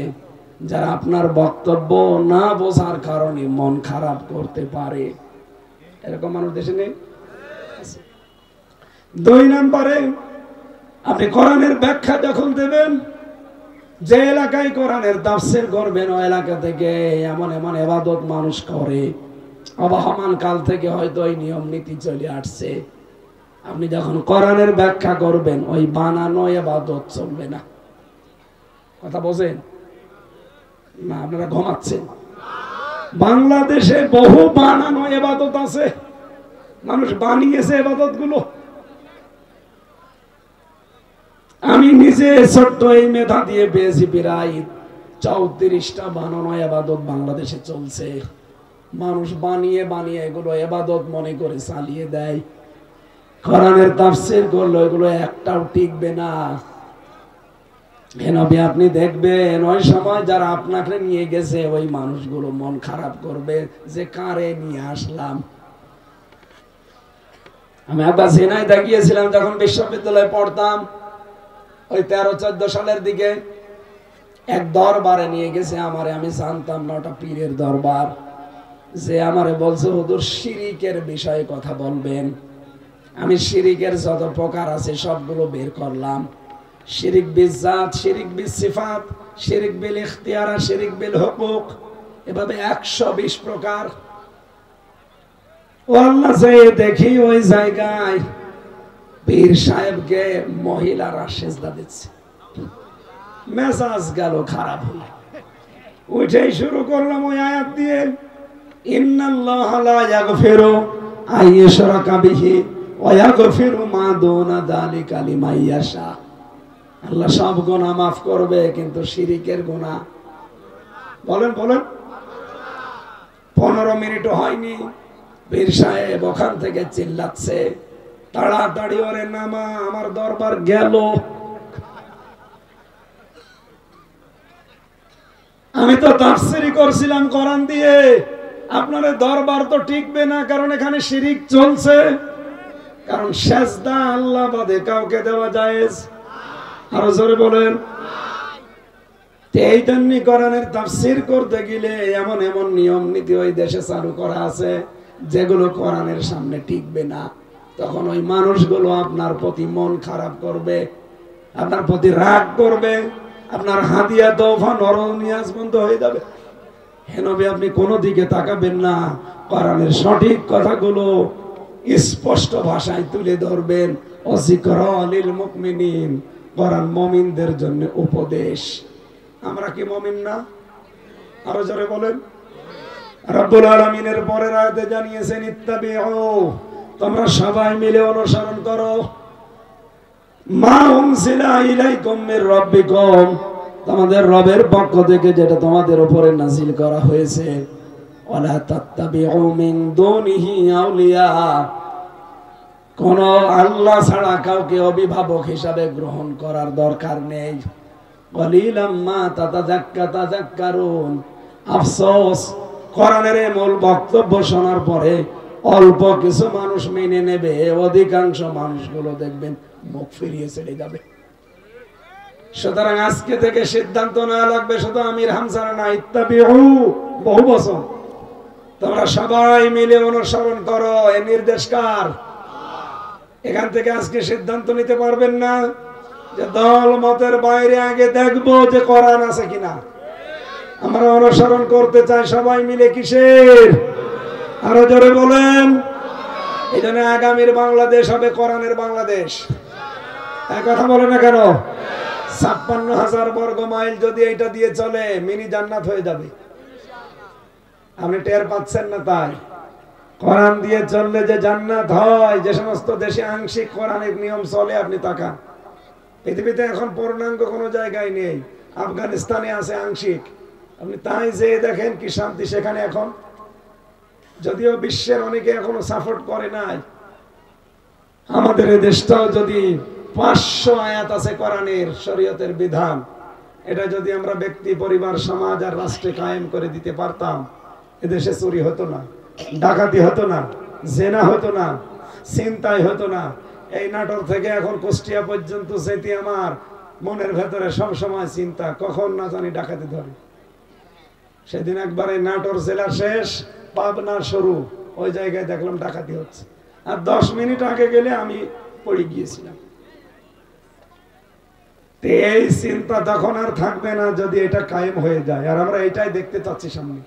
যারা আপনার বক্তব্য না বোঝার কারণে মন খারাপ করতে পারে। এরকম মানুষ দেশে নেই? 2 নম্বরে আপনি কোরআনের ব্যাখ্যা যখন দেবেন, যে এলাকায় কোরআনের তাফসীর করবেন ওই এলাকা থেকে এমন এমন ইবাদত মানুষ করে, আবহমান কাল থেকে হয়তো এই নিয়ম নীতি চলে আসছে। আপনি যখন কোরআনের ব্যাখ্যা করবেন ওই বানানো ইবাদত চলবে না। কথা বোঝেন না? আপনারা ঘুমাচ্ছেন। বাংলাদেশে বহু বানানো ইবাদত আছে, মানুষ বানিয়েছে ইবাদত গুলো। আমি নিজে ছোট্ট এই মেধা দিয়ে পেয়েছি প্রায় 34টা বানানো ইবাদত বাংলাদেশে চলছে। মানুষ বানিয়ে বানিয়ে এগুলো ইবাদত মনে করে চালিয়ে দেয়। কোরআনের তাফসীর করলে এগুলো একটাও টিকবে না। নবী আপনি দেখবেন ওই সময় যারা আপনাকে নিয়ে গেছে ওই মানুষগুলো মন খারাপ করবে যে কারে নিয়ে আসলাম। আমি একবার ঝিনাইদহ গিয়েছিলাম যখন বিশ্ববিদ্যালয়ে পড়তাম, ওই 13-14 সালের দিকে। এক দরবারে নিয়ে গেছে আমারে, আমি জানতাম না ওটা পীরের দরবার। যে আমারে বলছে হুজুর শিরিকের বিষয়ে কথা বলবেন। আমি শিরিকের যত প্রকার আছে সবগুলো বের করলাম। শিরিক বিজাত, শিরিক বিসিফাত, শিরিক বিল ইখতিয়ার, শিরিক বিল হুকুক, এভাবে 120 প্রকার। ও আল্লাহ, যে দেখি ওই জায়গায় পীর সাহেবকে মহিলারা সেজদা দিচ্ছে। মেজাজ গেল খারাপ হয়ে, উঠেই শুরু করলাম ওই আয়াত দিয়ে, ইন্নাল্লাহা লা ইয়াগফিরু আইয়ুশরাকা বিহি ওয়া ইয়াগফিরু মা দুনা যালিকা লিমান ইয়াশা। আল্লাহ সব গুনাহ মাফ করবে, কিন্তু শিরিকের গুনাহ বলেন বলেন 15 মিনিটও হয়নি, পীর সাহেব ওখান থেকে চিল্লাচ্ছে, তাড়াতাড়ি ওরে নামা, আমার দরবার গেল। আমি তো তাফসীর করছিলাম কোরআন দিয়ে, আপনার দরবার তো টিকবে না, কারণ এখানে শিরিক চলছে। কারণ সেজদা আল্লাহ বাদে কাউকে দেওয়া জায়েজ। আরো জোরে বলেন। এই জন্য কোরআনের তাফসীর করতে গেলে এমন এমন নিয়ম নীতি ওই দেশে চালু করা আছে যেগুলো কোরআনের সামনে টিকবে না। তখন ওই মানুষগুলো আপনার প্রতি মন খারাপ করবে, আপনার প্রতি রাগ করবে, আপনার হাদিয়া তোফা নরনিয়াজ বন্ধ হয়ে যাবে। হেনবে আপনি কোনো দিকে তাকাবেন না, কোরআনের সঠিক কথাগুলো স্পষ্ট ভাষায় তুলে ধরবেন। ওয়াযিকরা লিল মুমিনিন, কোরআন মুমিনদের জন্য উপদেশ। আমরা কি মুমিন না? আরো জোরে বলেন। রব্বুল আলামিনের পরের আয়াতে জানিয়েছেন, ইত্তাবিউ, তোমরা সবাই মিলে অনুসরণ করো, মা উনজিলা ইলাইকুম মির রাব্বিকুম, তোমাদের রবের পক্ষ থেকে যেটা তোমাদের উপরে নাযিল করা হয়েছে। ওয়ালা তাত্তাবিউ মিন দুনিহি আউলিয়া, কোন আল্লাহ ছাড়া কাউকে অভিভাবক হিসাবে গ্রহণ করার দরকার নেই। কলিলাম মা তাতাযাক্কারুন, আফসোস কোরআনের মূল বক্তব্য শোনার পরে অল্প কিছু মানুষ মেনে নেবে, অধিকাংশ মানুষগুলো দেখবেন মুখ ফিরিয়ে চলে যাবে। সুতরাং আজকে থেকে সিদ্ধান্ত নেওয়া লাগবে, শুধু আমির হামজারা না, ইত্তাবিউ বহু বছর, তোমরা সবাই মিলে অনুসরণ করো। এ নির্দেশ কার? এখান থেকে আজকে সিদ্ধান্ত নিতে পারবেন না যে দল মতের বাইরে আগে দেখবো যে কোরআন আছে কিনা। আমরা অনুসরণ করতে চাই সবাই মিলে কিসের? আরো জোরে বলেন। এই জন্য আগামীর বাংলাদেশ হবে কোরআনের বাংলাদেশ। এক কথা বলে না কেন? 56,000 বর্গ মাইল যদি এইটা দিয়ে চলে, মিনি জান্নাত হয়ে যাবে। আপনি টের পাচ্ছেন না? তাই কোরআন দিয়ে চললে যে জান্নাত হয়, যে সমস্ত দেশে আংশিক কোরআনের নিয়ম চলে, আপনি তাকান, পৃথিবীতে এখন পূর্ণাঙ্গ কোনো জায়গায় নেই। আফগানিস্তানে আছে আংশিক, আপনি তাই যে দেখেন কি শান্তি সেখানে এখন। যদিও বিশ্বের অনেকে এখনো সাপোর্ট করে নাই, আমাদের এই দেশটাও যদি 500 আয়াত আছে কোরআনের, শরীয়তের বিধান, এটা যদি আমরা ব্যক্তি, পরিবার, সমাজ আর রাষ্ট্রে কায়েম করে দিতে পারতাম, এদেশে চুরি হতো না, ডাকাতি হতো না, জেনা হতো না, ছিনতাই হতো না। এই নাটোর থেকে এখন কুষ্টিয়া পর্যন্ত যেতে আমার মনের ভেতরে সব সময় চিন্তা, কখন না জানি ডাকাতি ধরে। সেদিন একবার এই নাটোর জেলা শেষ, পাবনার শুরু, ওই জায়গায় দেখলাম ডাকাতি হচ্ছে, আর 10 মিনিট আগে গেলে আমি পড়ে গিয়েছিলাম। এই চিন্তা তখন আর থাকবে না যদি এটা কায়েম হয়ে যায়, আর আমরা এটাই দেখতে চাচ্ছি সামনে।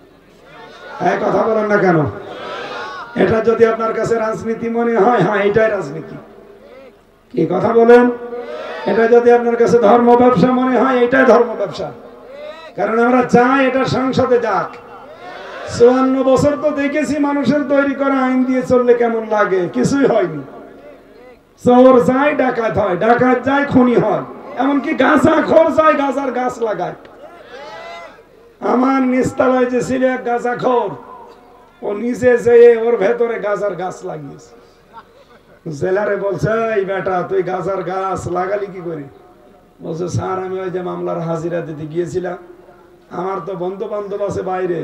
এক কথা বলেন না কেন? এটা যদি আপনার কাছে রাজনীতি মনে হয়, হ্যাঁ এটাই রাজনীতি। কি কথা বলেন? এটা যদি আপনার কাছে ধর্ম ব্যবসা মনে হয়, এটাই ধর্ম ব্যবসা। কারণ আমরা চাই এটা সংসদে যাক। 54 বছর তো দেখেছি মানুষের তৈরি করা আইন দিয়ে চললে কেমন লাগে, কিছুই হয়নি। চোর যায়, ডাকাত হয়, ডাকাত যায়, খুনি হয়, এমনকি গাঁজাখোর যায়, গাঁজার গাছ লাগায়। আমার নিস্তালায় যে ছিল এক গাঁজাখোর, ও নিজে যেয়ে ওর ভেতরে গাঁজার গাছ লাগিয়েছে। জেলারে বলছে, এই বেটা তুই গাঁজার গাছ লাগালি কি করে? বলছে, স্যার আমি ওই যে মামলার হাজিরা দিতে গিয়েছিলাম, আমার তো বন্ধু বান্ধব আছে বাইরে,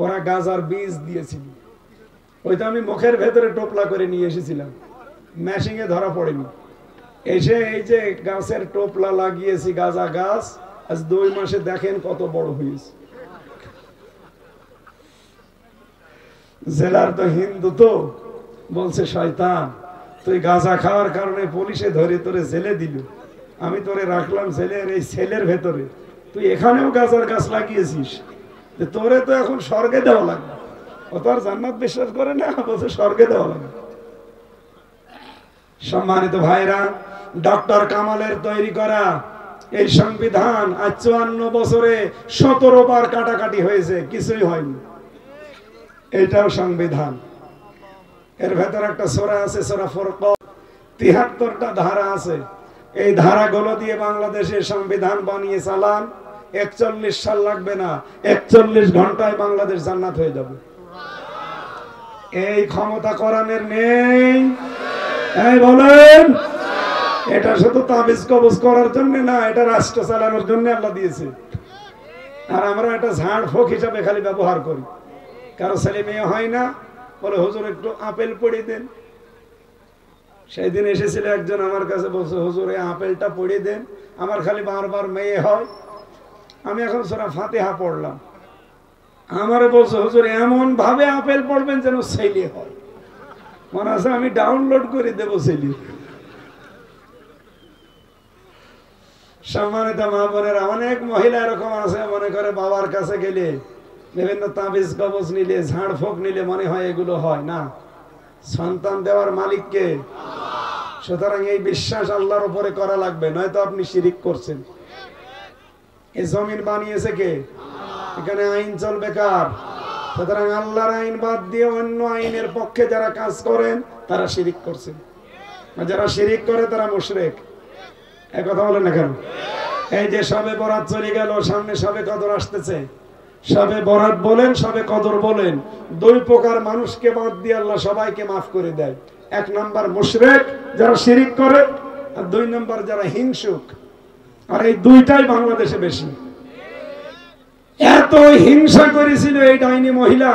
ওরা গাঁজার বীজ দিয়েছিল, ওইটা আমি মুখের ভেতরে টোপলা করে নিয়ে এসেছিলাম। ম্যাশিংয়ে ধরা পড়েনি। এসে এই যে গাছের টোপলা লাগিয়েছি গাঁজা গাছ, আজ 2 মাসে দেখেন কত বড় হয়েছে। জেলার তো হিন্দু, তো বলছে শয়তান তুই গাঁজা খাওয়ার কারণে পুলিশে ধরে তোরে জেলে দিল, আমি তোরে রাখলাম জেলের এই সেলের ভেতরে, তুই এখানেও গাঁজার গাছ লাগিয়েছিস, তোরে তো এখন স্বর্গে দেওয়া লাগবে। ও তো আর জান্নাত বিশ্বাস করে না, বলছে স্বর্গে দেওয়া লাগবে। সম্মানিত ভাইরা, ডক্টর কামালের তৈরি করা এই সংবিধান আজ 54 বছরে 17 বার কাটাকাটি হয়েছে, কিছুই হয়নি। এটাও সংবিধান। এর ভেতর একটা সূরা আছে, সূরা ফুরকান, 73টা ধারা আছে। এই ধারাগুলো দিয়ে বাংলাদেশের সংবিধান বানিয়ে চালান, 41 সাল লাগবে না, 41 ঘন্টায় বাংলাদেশ জান্নাত হয়ে যাবে। এই ক্ষমতা কোরআনের নেই? এই বলেন, এটা শুধু তাবিজ কবজ করার জন্য না, এটা রাষ্ট্র চালানোর জন্য আল্লাহ দিয়েছে। আর আমরা এটা ঝাড় ফোঁক হিসাবে খালি ব্যবহার করি। কারো ছেলে মেয়ে হয় না, বলে হুজুর একটু আপেল পড়িয়ে দেন। সেই দিন এসেছিল একজন আমার কাছে, বলছে হুজুর এই আপেলটা পড়িয়ে দেন, আমার খালি বারবার মেয়ে হয়। আমি এখন সূরা ফাতিহা পড়লাম, আমারে বলছে হুজুর এমন ভাবে আপেল পড়বেন যেন ছেলে হয়। মনে আছে আমি ডাউনলোড করে দেবো ছেলে। সম্মানিত মা বোনেরা, অনেক মহিলা এরকম আছে, মনে করে বাবার কাছে গেলে বিভিন্ন তাবিজ কবজ নিলে, ঝাড় ফোঁক নিলে মনে হয় এগুলো হয় না। সন্তান দেওয়ার মালিক কে? সুতরাং এই বিশ্বাস আল্লাহর উপরে করা লাগবে, নয়তো আপনি শিরিক করছেন। এই জমিন বানিয়েছে কে? এখানে আইন চলবে কার? সুতরাং আল্লাহর আইন বাদ দিয়ে অন্য আইনের পক্ষে যারা কাজ করেন তারা শিরিক করছেন। যারা শিরিক করে তারা মুশরিক। এই কথা বলেন না কেন? এই যে সবে বরাত চলে গেল, সামনে সবে কদর আসতেছে। সবে বরাত বলেন, সবে কদর বলেন, 2 প্রকার মানুষকে বাদ দিয়ে আল্লাহ সবাইকে মাফ করে দেয়। 1 নাম্বার মুশরিক, যারা শিরিক করে, আর 2 নাম্বার যারা হিংসুক। আর এই 2টাই বাংলাদেশে বেশি। এত হিংসা করেছিল এই ডাইনি মহিলা,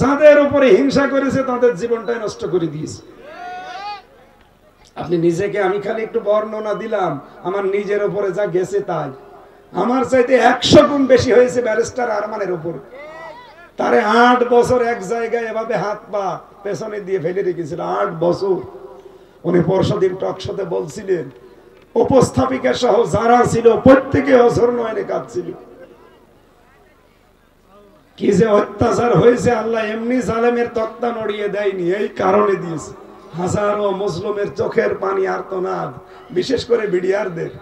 যাদের উপরে হিংসা করেছে তাদের জীবনটাই নষ্ট করে দিয়েছে। আপনি নিজেকে, আমি খালি একটু বর্ণনা দিলাম, আমার নিজের উপরে যা গেছে তাই। আমার চাইতে 100 গুণ বেশি হয়েছে ব্যারিস্টার আরমানের উপরে। তারে 8 বছর এক জায়গায় এভাবে হাত পা পেছনে দিয়ে ফেলে রেখেছিল, 8 বছর। উনি পরশুদিন টকশোতে বলছিলেন, উপস্থাপিকা সহ যারা ছিল প্রত্যেকে অঝর নয়নে কাঁদছিল। কি যে অত্যাচার হয়েছে, আল্লাহ এমনি জালেমের তক্তা নড়িয়ে দেয়নি, এই কারণে দিয়েছে। হাজারো মুসলিমের চোখের পানি আর্তনাদ, বিশেষ করে বিডিআরদের।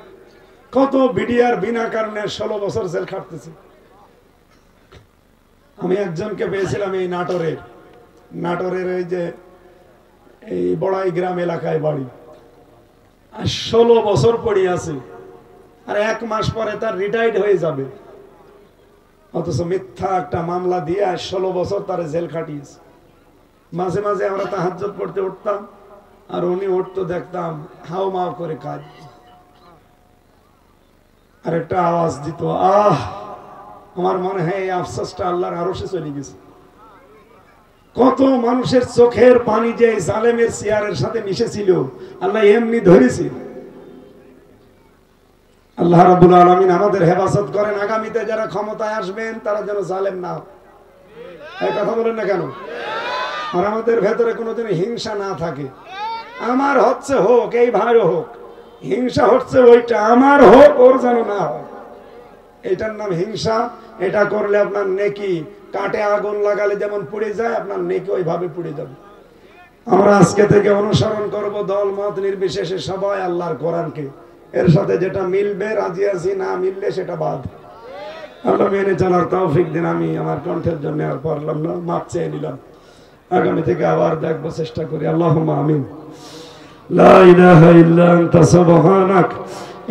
কত বিডিআর বিনা কারণে 16 বছর জেল খাটতেছে। আমি একজনকে পেয়েছিলাম এই নাটোরের এই যে এই বড়াই গ্রাম এলাকায় বাড়ি, আর 16 বছর পড়ে আছে, আর 1 মাস পরে তার রিটায়ার্ড হয়ে যাবে। অথচ মিথ্যা একটা মামলা দিয়ে 16 বছর তার জেল খাটিয়েছে। মাঝে মাঝে আমরা তাহাজ্জুদ পড়তে উঠতাম, আর উনি উঠতো, দেখতাম হাও মাও করে কাজ, আর একটা আওয়াজ দিত, আহ। আমার মনে হয় এই আফসোসটা আল্লাহর আরশে চলে গেছে। কত মানুষের চোখের পানি যে জালেমের চেয়ারের সাথে মিশেছিল, আল্লাহ এমনি ধরেছে। আল্লাহ রাব্বুল আলামিন আমাদের হেফাজত করেন। আগামীতে যারা ক্ষমতায় আসবেন তারা যেন জালেম না হয়। এই কথা বলেন না কেন? আর আমাদের ভেতরে কোনোদিন হিংসা না থাকে। আমার হচ্ছে হোক, এই ভাইও হোক, হিংসা হচ্ছে ওইটা, আমার হোক ওর যেন না হয়, এটার নাম হিংসা। এটা করলে আপনার নেকি কাটে আগুন লাগালে যেমন পুড়ে যায়, আপনার নেকি ওইভাবে পুড়ে যাবে। আমরা আজকে থেকে অনুসরণ করব দল মত নির্বিশেষে সবাই আল্লাহর কোরআনকে। এর সাথে যেটা মিলবে রাজি আছি, না মিললে সেটা বাদ। আল্লাহ মেনে চলার তৌফিক দিন। আমি আমার কণ্ঠের জন্য আর পারলাম না, মাপ চেয়ে নিলাম। আগামী থেকে আবার দেখবো, চেষ্টা করি। আল্লাহুম্মা আমিন। লা ইলাহা ইল্লা আনতা সুবহানাক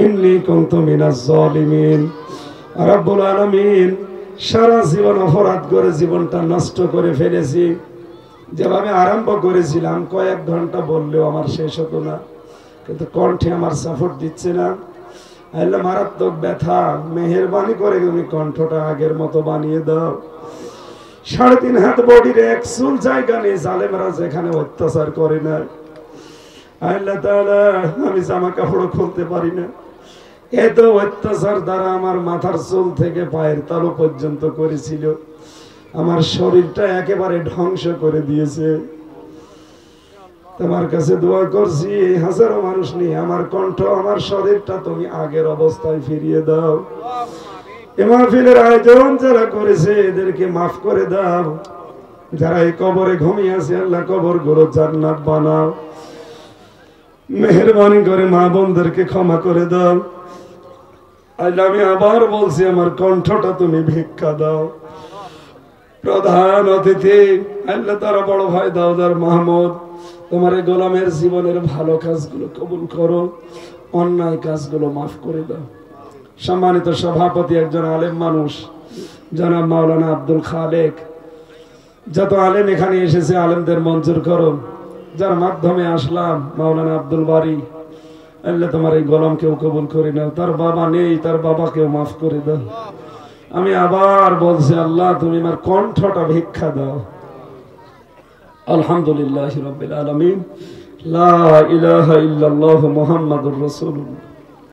ইন্নী কুনতু মিনাজ জালিমিন। রব্বুল আলামিন, সারা জীবন অপরাধ করে জীবনটা নষ্ট করে ফেলেছি। যেভাবে আরম্ভ করেছিলাম, কয়েক ঘন্টা বললেও আমার শেষ হতো না, কিন্তু কণ্ঠে আমার সাপোর্ট দিচ্ছে না। আল্লাহ মারাত্মক ব্যথা, মেহেরবানি করে তুমি কণ্ঠটা আগের মতো বানিয়ে দাও। 3.5 হাত বডির এক চুল জায়গা নেই জালেমরা যেখানে অত্যাচার করে না। আল্লাহ তাআলা আমি জামা কাপড় খুলতে পারি না, এত অত্যাচার দ্বারা আমার মাথার চুল থেকে পায়ের তালু পর্যন্ত করেছিল, আমার শরীরটা একেবারে ধ্বংস করে দিয়েছে। তোমার কাছে দোয়া করছি, এই হাজারো মানুষ নিয়ে আমার কণ্ঠ, আমার শরীরটা তুমি আগের অবস্থায় ফিরিয়ে দাও। এই মাহফিলের আয়োজন যারা করেছে এদেরকে মাফ করে দাও। যারা এই কবরে ঘুমিয়ে আছে আল্লাহ কবর গুলো জান্নাত বানাও। মেহেরবানি করে মা বোনদেরকে ক্ষমা করে দাও। আল্লাহ আমি আবার বলছি, আমার কণ্ঠটা তুমি ভিক্ষা দাও। প্রধান অতিথি আল্লাহ তারা বড় ভাই দাউদার মাহমুদ, তোমার এই গোলামের জীবনের ভালো কাজগুলো কবুল করো, অন্যায় কাজগুলো মাফ করে দাও। সম্মানিত সভাপতি একজন আলেম মানুষ জনাব মাওলানা আব্দুল খালেক, যত আলেম এখানে এসেছে আলেমদের মঞ্জুর করো, যার মাধ্যমে আসলাম মাওলানা আব্দুল বারী, আল্লাহ তোমার এই গোলামকেও কবুল করে নাও। তার বাবা নেই, তার বাবাকেও মাফ করে দাও। আমি আবার বলছি আল্লাহ তুমি আমার কণ্ঠটা ভিক্ষা দাও। আলহামদুলিল্লাহি রাব্বিল আলামিন, লা ইলাহা ইল্লাল্লাহু মুহাম্মাদুর রাসূলুল্লাহ।